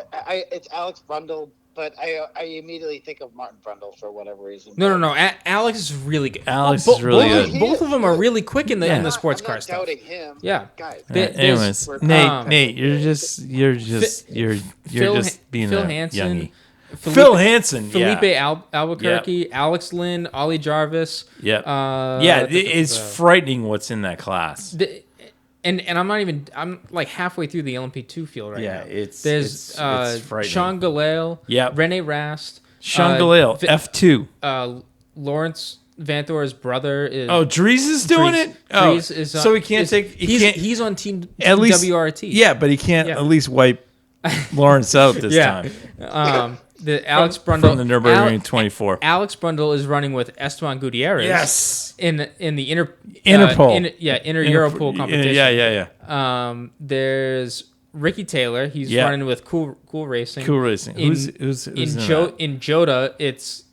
Alex Brundle. But I immediately think of Martin Brundle for whatever reason. No. Alex is really good. Is really good. Both of them are really quick in the sports car stuff. I'm not doubting him. Yeah. Guys. Anyways, Nate, you're just being Phil a Hansen, youngie. Phil Hansen, Felipe Albuquerque, Alex Lynn, Ollie Jarvis. It's frightening what's in that class. And I'm like halfway through the LMP2 field right now. There's Sean Galale, Rene Rast, Sean Galale, F2. Lawrence Vanthor's brother is. Oh, Dries is doing it. Dries is so he can't take. He's on team WRT. Yeah, but he can't at least wipe Lawrence out this time. The Alex Brundle from the Nürburgring 24. Alex Brundle is running with Esteban Gutierrez. Yes, in the Interpol. Inter Europol competition. Yeah. There's Ricky Taylor. He's running with Cool Racing. Cool Racing. Who's in Jota? It's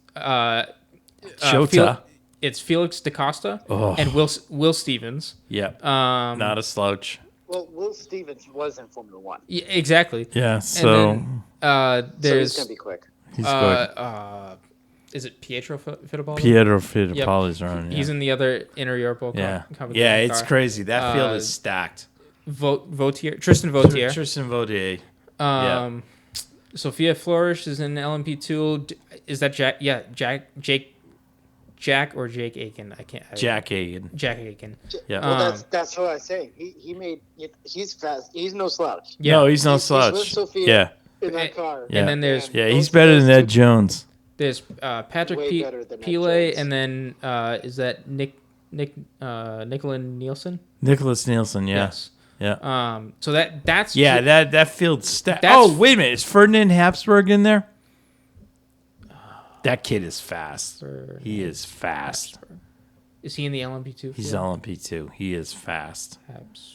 Jota. It's Felix DaCosta and Will Stevens. Yep. Not a slouch. Well, Will Stevens was in Formula One. Yeah, exactly. Yeah. So there's. So he's gonna be quick. He's quick. Is it Pietro Fittipaldi? Pietro Fittipaldi's running. He's in the other Inter Europol. Yeah, it's crazy. That field is stacked. Tristan Vautier. Tristan Vautier. Sophia Flourish is in LMP2. Is that Jack? Yeah, Jack or Jake Aiken? I can't. Jack Aiken. Jack Aiken. Yeah. Well, that's what I say. He's fast. He's no slouch. Yeah. No, he's no slouch. He's with Sophia in that car. Yeah. And then there's he's better than Ed Jones. There's Patrick Pile, and then is that Nicolas Nielsen? Nicholas Nielsen, yeah. Yes. Yeah. So that's that field's stacked. Oh, wait a minute. Is Ferdinand Habsburg in there? That kid is fast. He is fast. Is he in the LMP2? He's LMP2. He is fast.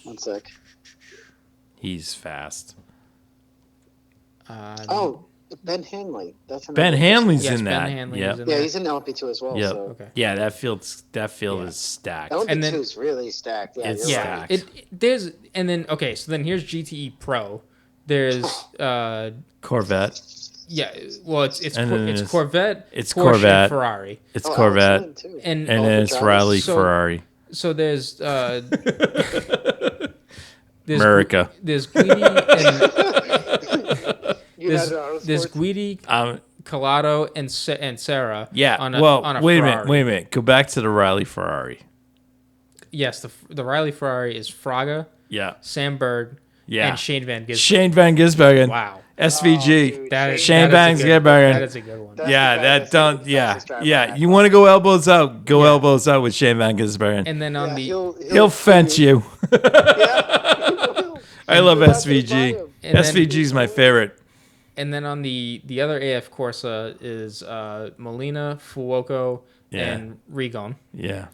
One sec. He's fast. Ben Hanley. Ben Hanley's in that. Ben Hanley is in there. He's in LMP2 as well. Yep. So. Okay. Yeah, that field is stacked. LMP2 is really stacked. Yeah, it's stacked. So then here's GTE Pro. There's Corvette. Yeah, well, it's Corvette. It's Porsche, Corvette. Ferrari. It's Corvette, and then it's Riley Ferrari. So there's America. There's Guidi and there's Guidi, Collado, and Sarah. Yeah. On a wait Ferrari. a minute. Go back to the Riley Ferrari. yes, the Riley Ferrari is Fraga, Sam Bird, and Shane Van Gisbergen. Wow. SVG. Dude, Shane Van Gisbergen. That is a good one. Yeah. You want to go elbows out? Go elbows out with Shane Van Gisbergen. And then on he'll fence you. I love SVG. SVG is my favorite. And then on the other AF Corsa is Molina, Fuoco, and Rigon. Yeah.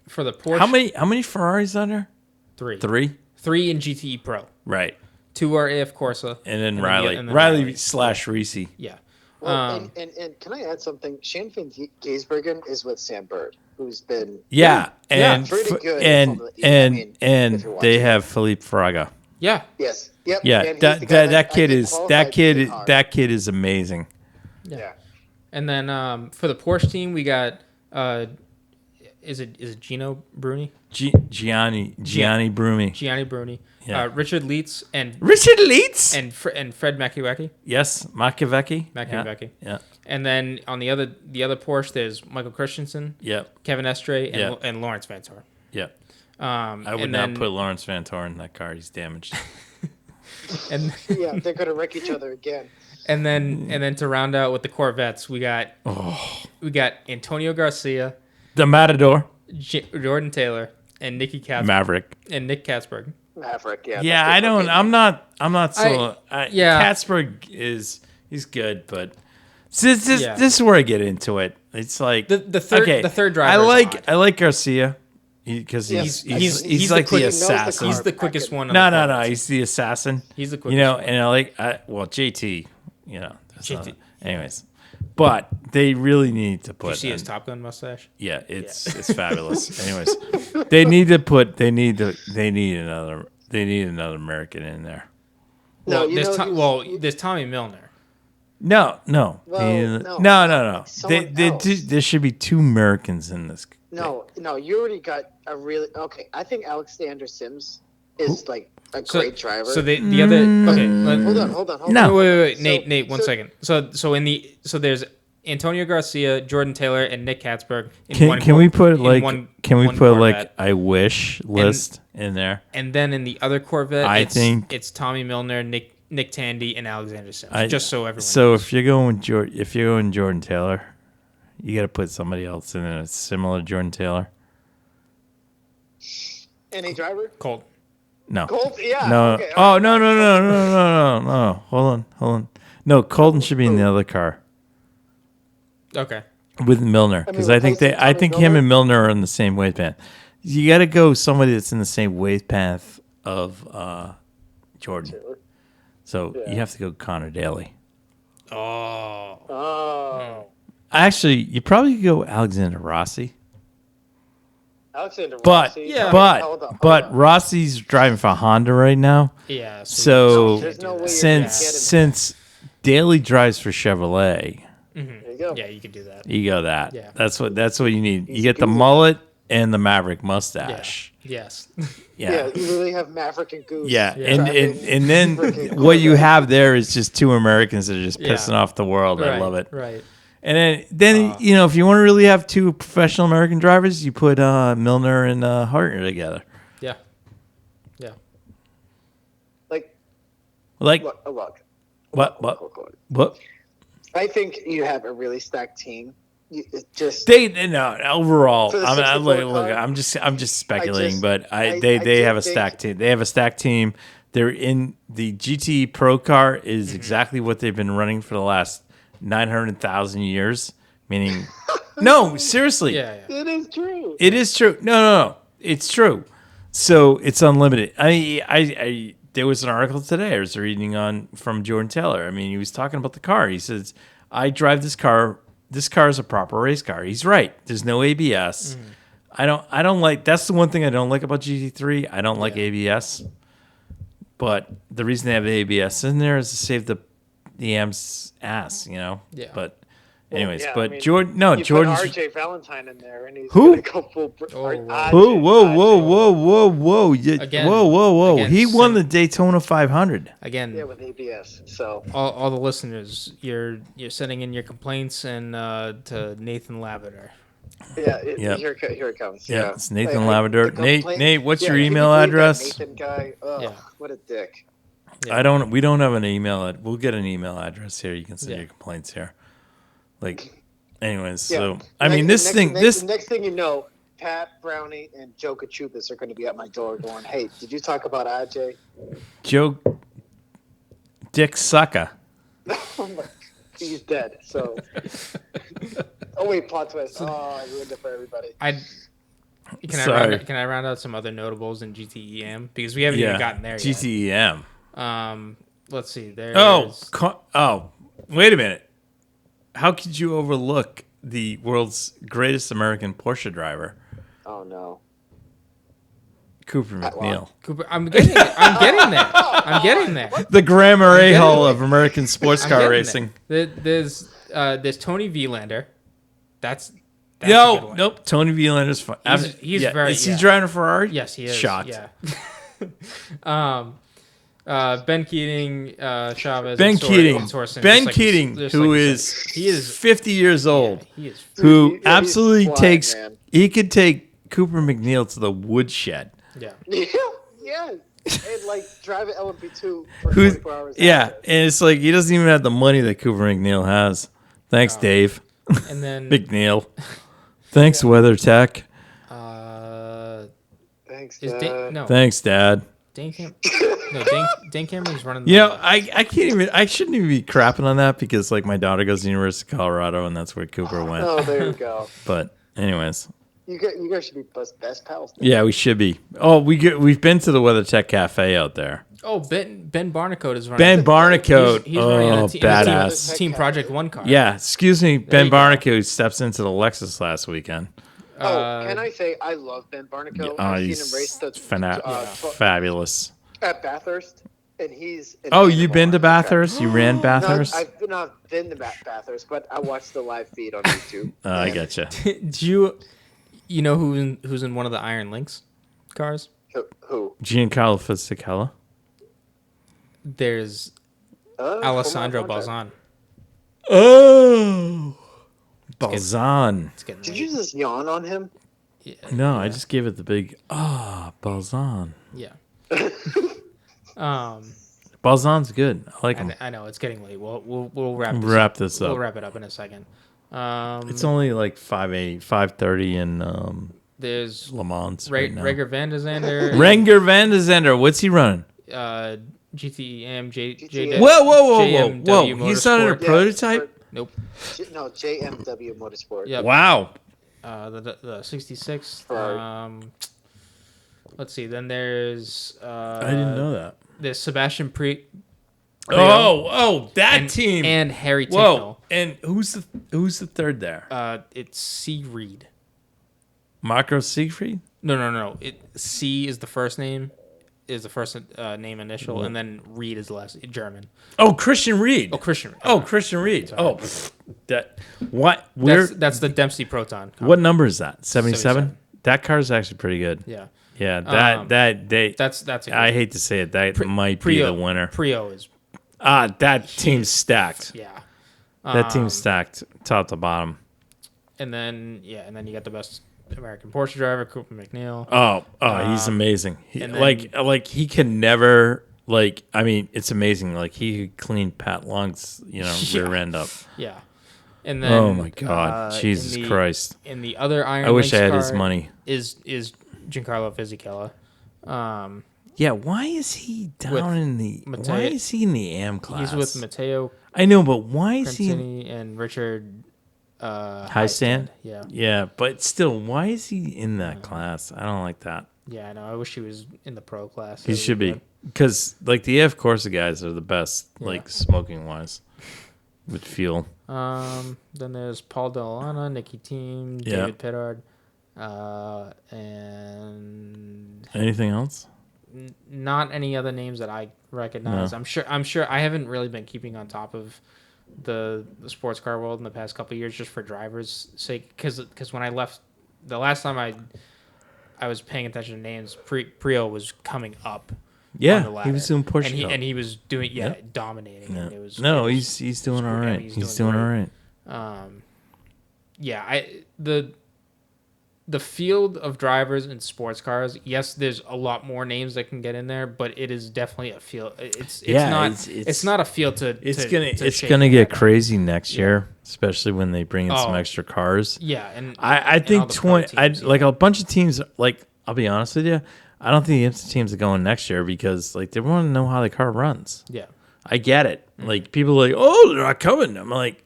For the Porsche, how many Ferraris are there? 3. 3 in GTE Pro. Right. 2 are AF Corsa. And then Riley. Riley/Reese. Yeah. Well, and can I add something? Shane Van Gisbergen is with Sam Bird, who's been pretty good. And they have Felipe Fraga. Yeah. Yes. Yep. Yeah. That kid is amazing. Yeah. And then for the Porsche team, we got is it Gino Bruni? Gianni Bruni. Gianni Bruni. Yeah. Richard Leitz and Fred Makiewicz. Yes, Makiewicz. Yeah. And then on the other Porsche, there's Michael Christensen. Yep. Kevin Estre and Lawrence Vantor. Yep. I would not put Lawrence Vantor in that car. He's damaged. And they're gonna wreck each other again. And then to round out with the Corvettes, we got Antonio Garcia, the Matador, Jordan Taylor, and Nicky Katzberg. Maverick. And Nick Katzberg. Maverick, yeah. Yeah, I'm not so. Katzberg he's good, but this is where I get into it. It's like the third driver. I like Garcia because he's like the assassin. He's the quickest one. No, he's the assassin. He's the quickest. And I like JT. JT. Anyways. But they really need to put. Did you see his Top Gun mustache? Yeah, it's fabulous. Anyways, they need another American in there. There's Tommy Milner. No. Well, No. There should be 2 Americans in this. No, you already got a really okay. I think Alexander Sims is like a great driver. So the other okay. Hold on. No, wait, Nate, 1 second. So there's Antonio Garcia, Jordan Taylor, and Nick Katzberg. Can we put like I wish list in there? And then in the other Corvette, I think it's Tommy Milner, Nick Tandy, and Alexander Sims. Just so everyone. So knows. if you're going Jordan Taylor, you got to put somebody else in it similar to Jordan Taylor. Any driver? Colt. No. Colt? Yeah. No. Okay, oh, no. Hold on. No, Colton should be in the other car. Okay. With Milner, because I think him and Milner are in the same wave path. You got to go somebody that's in the same wave path of Jordan. So you have to go Connor Daly. Oh. Actually, you probably could go Alexander Rossi. But Rossi's driving for Honda right now. Yeah. So no way since Daly drives for Chevrolet, there you go. Yeah, you could do that. you go that. Yeah. That's what you need. You get the mullet and the Maverick mustache. Yeah. Yes. Yeah, you really have Maverick and Goose. Yeah. And then what you have there is just 2 Americans that are just pissing off the world. Right, I love it. Right. And then if you want to really have 2 professional American drivers, you put Milner and Hartner together. Yeah. Yeah. Like what? What? I think you have a really stacked team. Overall. I'm just speculating, but they have a stacked team. They have a stacked team. They're in the GT Pro car is exactly what they've been running for the last 900,000 years. Meaning, no, seriously. Yeah. It is true. It is true. No, it's true. So it's unlimited. I there was an article today I was reading from Jordan Taylor. I mean, he was talking about the car. He says, "I drive this car. This car is a proper race car." He's right. There's no ABS. I don't like. That's the one thing I don't like about GT3. I don't like ABS. But the reason they have ABS in there is to save the am's ass, Yeah. But anyways, Well, yeah, but I mean, Jordan, Jordan's RJ Valentine in there, and he's who? gonna go full. Whoa! Again, Whoa! Again, he won the Daytona 500 again. Yeah, with ABS. So all the listeners, you're sending in your complaints and to Nathan Lavender. Yeah, here it comes. Yeah, it's Nathan Lavender. Nate, what's your email can you address? That Nathan guy. Ugh, what a dick. Yeah. We don't have an email. We'll get an email address here. You can send your complaints here. Anyways, so I mean, this next thing you know, Pat, Brownie, and Joe Kachupas are going to be at my door going, "Hey, did you talk about AJ?" Joe Dick Sucker. He's dead. So. Oh wait, plot twist. Oh, I ruined it for everybody. Can I round out some other notables in GTEM because we haven't even gotten there yet. GTEM. Let's see. Wait a minute. How could you overlook the world's greatest American Porsche driver? Oh no. Cooper McNeil. I'm getting there. The Grammar A-hole of American sports car racing. There's Tony Vilander. That's nope. Tony Vielander's fun. He's very. Is he driving a Ferrari? Yes, he is. Shocked. Yeah. Ben Keating, Chavez. Ben Keating, who is 50 years old, who absolutely takes. Man. He could take Cooper McNeil to the woodshed. Yeah. Yeah. And drive an LMP2 for 24 hours. Yeah, and it's he doesn't even have the money that Cooper McNeil has. Thanks, Dave. And then McNeil. Thanks, WeatherTech. Thanks, Dad. Thanks, Dad. Dan Cameron's running. I can't even. I shouldn't even be crapping on that because my daughter goes to the University of Colorado and that's where Cooper went. Oh, there you go. But anyways. You guys should be best pals. Then. Yeah, we should be. Oh, we've been to the WeatherTech Cafe out there. Oh, Ben Barnicoat is running. Ben Barnicoat. He's running badass. Team Project One car. Yeah, excuse me. Ben Barnicoat steps into the Lexus last weekend. Can I say I love Ben Barnicoat? I've seen him race fabulous. At Bathurst. And he's. You've been to Bathurst? You ran Bathurst? No, I've not been to Bathurst, but I watched the live feed on YouTube. I gotcha. Do you know who's in one of the Iron Lynx cars? Who? Giancarlo Fisichella. There's Alessandro Balzan. Oh, Balzan. Did you just yawn on him? Yeah, no, I just gave it the big Balzan. Yeah. Balzan's good. I like him. I know it's getting late. We'll wrap this up. We'll wrap it up in a second. It's only 5:30 in there's Le Mans. Renger van der Zander. Renger van der Zander. What's he running? GTEM, Whoa! He's not in a prototype. Nope. No, JMW Motorsport. Yep. Wow. The 66. Let's see. Then there's. I didn't know that. There's Sebastian Prio. That team and Harry Ticknell. Whoa! And who's the third there? It's C. Reed. Marco Siegfried? No. C is the first name. Is the first name initial, and then Reed is the last. German. Oh, Christian Reed. Christian Reed. Sorry. What? That's the Dempsey Proton. What number is that? 77? That car is actually pretty good. Yeah. Yeah. That's. I hate to say it. That might be the winner. Prio is. That team's stacked. Yeah. That team's stacked, top to bottom. And then you got the best American Porsche driver, Cooper McNeil. He's amazing. He can never it's amazing. He could clean Pat Long's rear end up. Yeah. And then oh my God, Jesus Christ! And the other Iron I wish I had car his money. Is Giancarlo Fisichella. Yeah, why is he down in the? Why is he in the AM class? He's with Matteo. I know, but why is he? And Richard. Highstand? Yeah. Yeah, but still, why is he in that class? I don't like that. Yeah, I know. I wish he was in the pro class. He should be. Because, the AF Corsa guys are the best, smoking-wise, with fuel. Then there's Paul Delana, Nicky Team, David Pittard, and... Anything else? Not any other names that I recognize. No. I'm sure I haven't really been keeping on top of the sports car world in the past couple of years just for drivers' sake, because when I left the last time I was paying attention to names, Prio was coming up. Yeah, on the ladder, he was doing Porsche, and he was doing dominating. Yeah. And it was he's doing all right. He's doing all right. The the field of drivers in sports cars, yes, there's a lot more names that can get in there, but it is definitely a field. It's not a field to. It's gonna get crazy next year, especially when they bring in some extra cars. Yeah, and I think like a bunch of teams. Like, I'll be honest with you, I don't think the IMSA teams are going next year because like they want to know how the car runs. Yeah, I get it. Mm-hmm. Like people are like, oh, they're not coming. I'm like,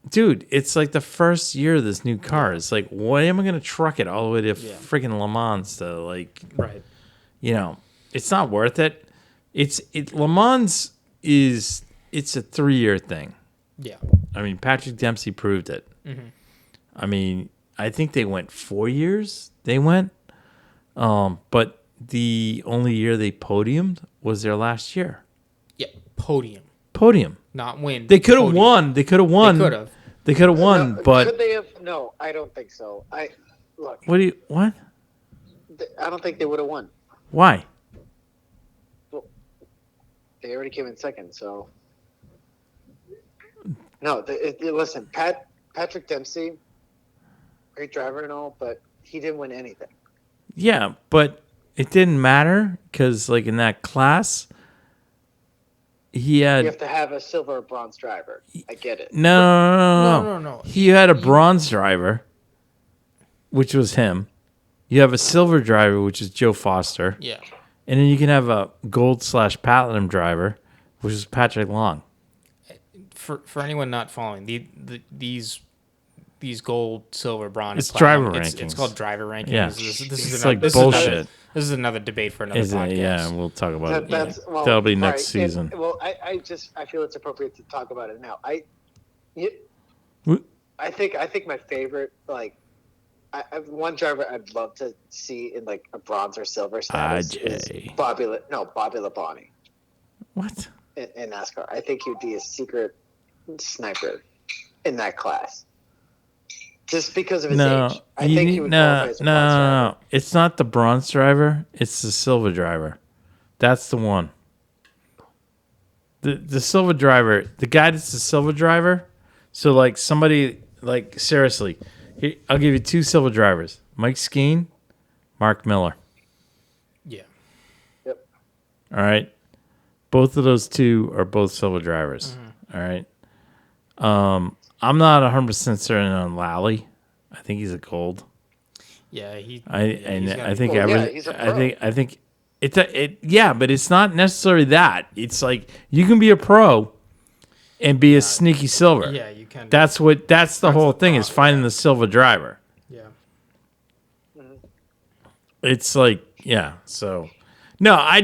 dude, it's like the first year of this new car. It's like, why am I going to truck it all the way to freaking Le Mans to like, right? You know, it's not worth it. Le Mans it's a 3-year thing. Yeah. I mean, Patrick Dempsey proved it. Mm-hmm. I mean, I think they went 4 years. They went, but the only year they podiumed was their last year. Yeah, podium. Not win. They could have won. They could have won. They could have won, but could they have? No, I don't think so. Look. What? I don't think they would have won. Why? Well, they already came in second, so. No, listen, Patrick Dempsey, great driver and all, but he didn't win anything. Yeah, but it didn't matter because, like, in that class. You have to have a silver or bronze driver. I get it. No. He had a bronze driver, which was him. You have a silver driver, which is Joe Foster. Yeah. And then you can have a gold/platinum driver, which is Patrick Long. For anyone not following, these gold, silver, bronze, it's driver rankings. It's called driver rankings. Yeah. This is it's like bullshit. This is another debate for another podcast. Yeah, we'll talk about it. That'll be next season. I feel it's appropriate to talk about it now. I think my favorite, like, one driver I'd love to see in like a bronze or silver status is Bobby Labonte. What? In NASCAR, I think he'd be a secret sniper in that class. Just because of his age. I think he would qualify as a bronze driver. No. It's not the bronze driver. It's the silver driver. That's the one. The silver driver, the guy that's the silver driver. So, like, somebody, like, seriously, I'll give you 2 silver drivers. Mike Skeen, Mark Miller. Yeah. Yep. All right. Both of those 2 are both silver drivers. Mm-hmm. All right. I'm not 100% certain on Lally. I think he's a gold. Yeah, I think but it's not necessarily that. It's like you can be a pro and be a sneaky silver. Yeah, you can. That's the whole thing is finding the silver driver. Yeah. Mm-hmm. It's like, yeah, so no, I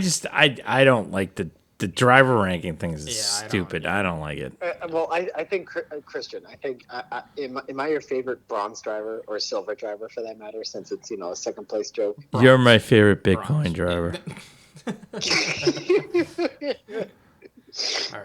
don't like the driver ranking things is stupid. I don't like it. I think Christian. I think am I your favorite bronze driver or silver driver for that matter? Since it's a second place joke. Bronze. You're my favorite Bitcoin driver. All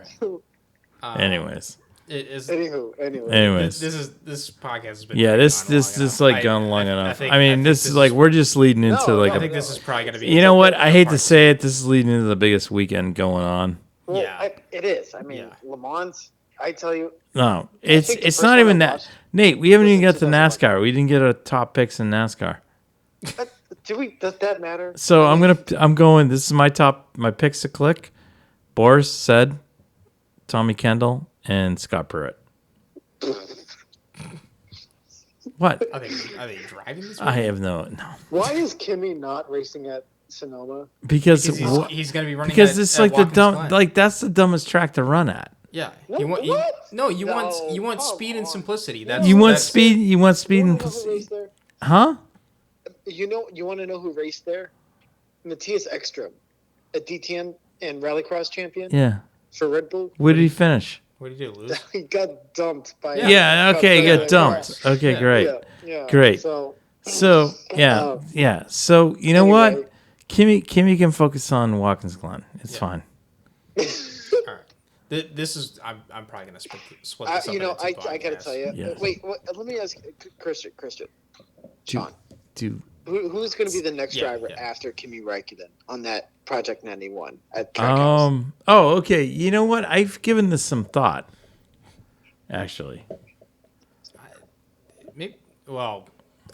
right. Anyways. Anyways. This podcast has been this like gone long enough. This is like we're just leading into I think this is probably gonna be. You know what? I hate to say it. This is leading into the biggest weekend going on. Well, yeah, it is. I mean, Le Mans. I tell you. No, it's not even that. Nate, we haven't even got to NASCAR. We didn't get our top picks in NASCAR. Does that matter? So I'm going. This is my picks to click. Boris said, Tommy Kendall, and Scott Pruitt. What? Are they driving this week? I have no. Why is Kimi not racing at Sonoma? Because he's going to be running. Because it's like the dumb. Like that's the dumbest track to run at. Yeah. You want speed and simplicity. You want speed and simplicity. Huh? You want to know who raced there? Matthias Ekstrom, a DTM and Rallycross champion. Yeah. For Red Bull. Where did he finish? What did you do, lose? He got dumped by. Yeah. Okay. He got dumped. Okay. Great. Yeah. Great. So yeah. So you know what? Kimi can focus on Watkins Glen. It's fine. All right. This is. I'm probably gonna split this up. I gotta tell you. Yeah. Wait. Let me ask Christian. Sean. Who's going to be the next driver after Kimi Räikkönen on that Project 91 at Trackhouse? Oh, okay. You know what? I've given this some thought. Actually.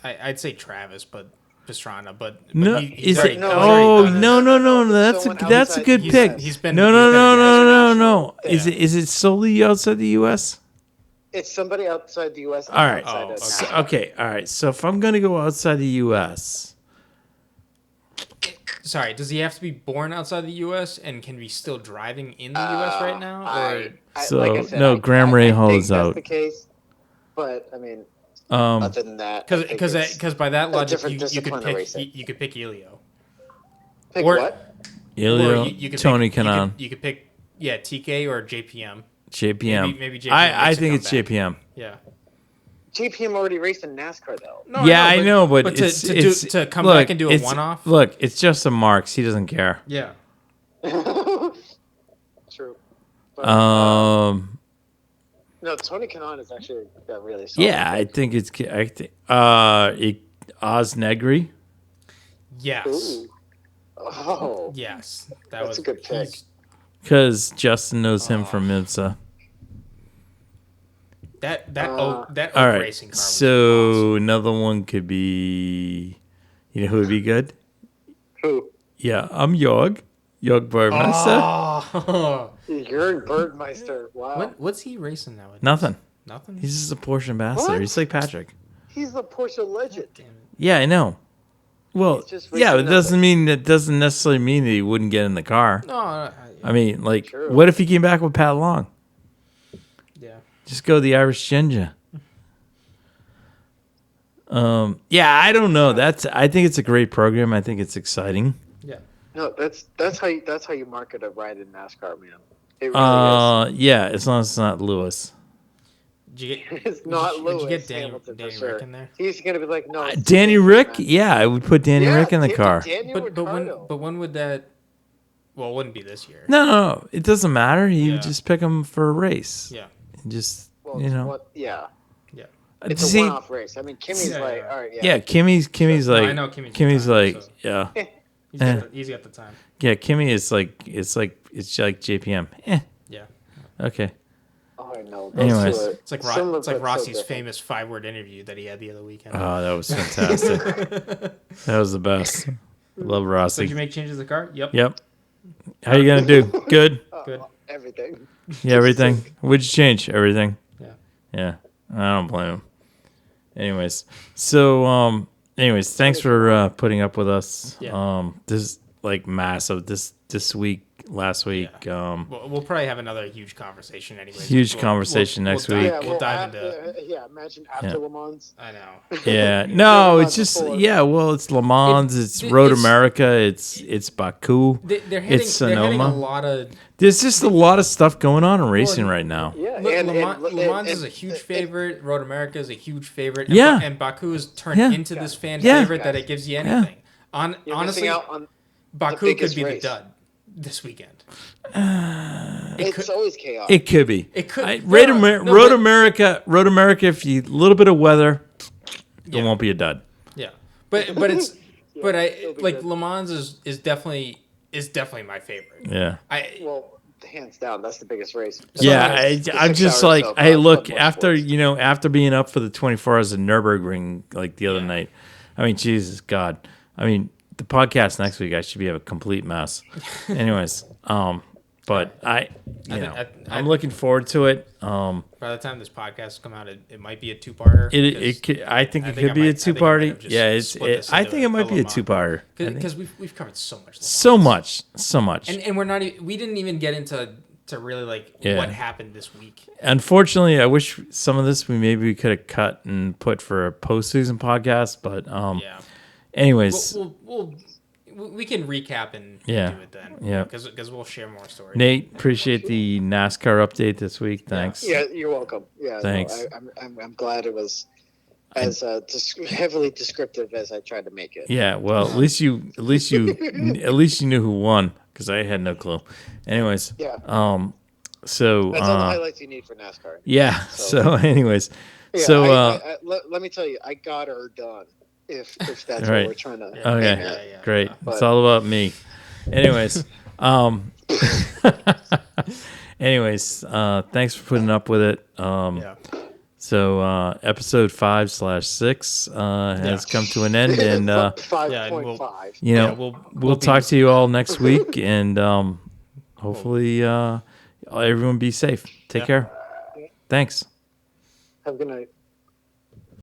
I'd say Travis, but Pastrana, but no, he's is already, it? No. That's a good pick. He's been No. Is it solely outside the U.S.? It's somebody outside the U.S. All right. Okay. All right. So if I'm gonna go outside the U.S. Sorry, does he have to be born outside the U.S. and can be still driving in the U.S. right now? Graham Rahal is out. That's the case, but I mean, other than that, because by that logic, you could pick Elio. Pick what? Elio, you could Tony Kanaan. You could pick TK or JPM. Maybe JPM. I think it's JPM. Yeah. JPM already raced in NASCAR though. I know, but to come back and do a one-off. Look, it's Justin Marks. He doesn't care. Yeah. True. But, no, Tony Kanaan is actually really solid. Yeah, I think Oz Negri. Yes. Ooh. Oh. Yes. That's a good pick. Because Justin knows him from IMSA. That all right. Racing car was so awesome. Another one could be, you know who would be good? Who? Yeah, I'm Jorg Bergmeister. Oh, Jörg Bergmeister. Wow. What's he racing now? Nothing. Nothing. He's just a Porsche ambassador. What? He's like Patrick. He's the Porsche legend. Yeah, I know. Well, it doesn't necessarily mean that he wouldn't get in the car. No, I mean, like, True. what if he came back with Pat Long? Yeah. Just go the Irish Ginger. I don't know. I think it's a great program. I think it's exciting. Yeah. No, that's how you market a ride in NASCAR, man. It really is. Yeah, as long as it's not Lewis. It's not Lewis. Did you get Danny sure. Rick in there? He's gonna be like, no. Danny Rick? Yeah, I would put Danny Rick in the car. But when would that? Well, it wouldn't be this year. No, it doesn't matter. You would just pick him for a race. Yeah. Just Yeah. It's a one-off race. I mean, Kimmy's all right. Yeah, Kimmy's like. I know Kimmy's yeah. He's got the time. Yeah, Kimmy is like it's like JPM. Yeah. Okay. Oh, I know. Anyways, it's like Rossi's famous 5-word interview that he had the other weekend. Oh, that was fantastic. That was the best. Love Rossi. So did you make changes to the car? Yep. How you gonna do? Good. Good. Everything. Yeah, everything. What'd you change? Everything. Yeah. I don't blame him. Anyways, thanks for putting up with us. Yeah. This is like massive. This week, last week. Yeah. We'll probably have another huge conversation anyway. Huge conversation next week. We'll dive into. Imagine after Le Mans. I know. Yeah. No, it's just well, it's Le Mans. It's Road America. It's Baku. It's Sonoma. There's just a lot of stuff going on in racing right now. Yeah, Le Mans is a huge favorite. Road America is a huge favorite. And Baku has turned into this fan favorite that it gives you anything. Honestly, Baku could be the dud this weekend. It's always chaos. It could be. It could. Road America. If you a little bit of weather, it won't be a dud. Yeah, but it's like Le Mans is definitely my favorite. Yeah. Hands down, that's the biggest race. I'm just like, hey, look, after being up for the 24 hours of Nürburgring like the other night, I mean, Jesus God, I mean, the podcast next week I should be a complete mess. Anyways, but I'm looking forward to it. By the time this podcast come out, it might be a two-parter. I think it could be a two-parter. Yeah, I think it might be a two-parter because we've covered so much. So much. And we're not. We didn't even get into really what happened this week. Unfortunately, I wish some of this we could have cut and put for a post-season podcast. But anyways, we can recap and do it then. Yeah, because we'll share more stories. Nate, appreciate the NASCAR update this week. Thanks. Yeah, you're welcome. Yeah, thanks. I'm glad it was as heavily descriptive as I tried to make it. Yeah, well, at least you knew who won because I had no clue. Anyways, yeah. So that's all the highlights you need for NASCAR. Yeah. So anyways, let me tell you, I got her done. If that's what we're trying to. Okay, great. But it's all about me. Anyways, thanks for putting up with it. So episode 5/6 has come to an end, and 5.5. We'll talk to you all next week, and hopefully everyone be safe. Take care. Thanks. Have a good night.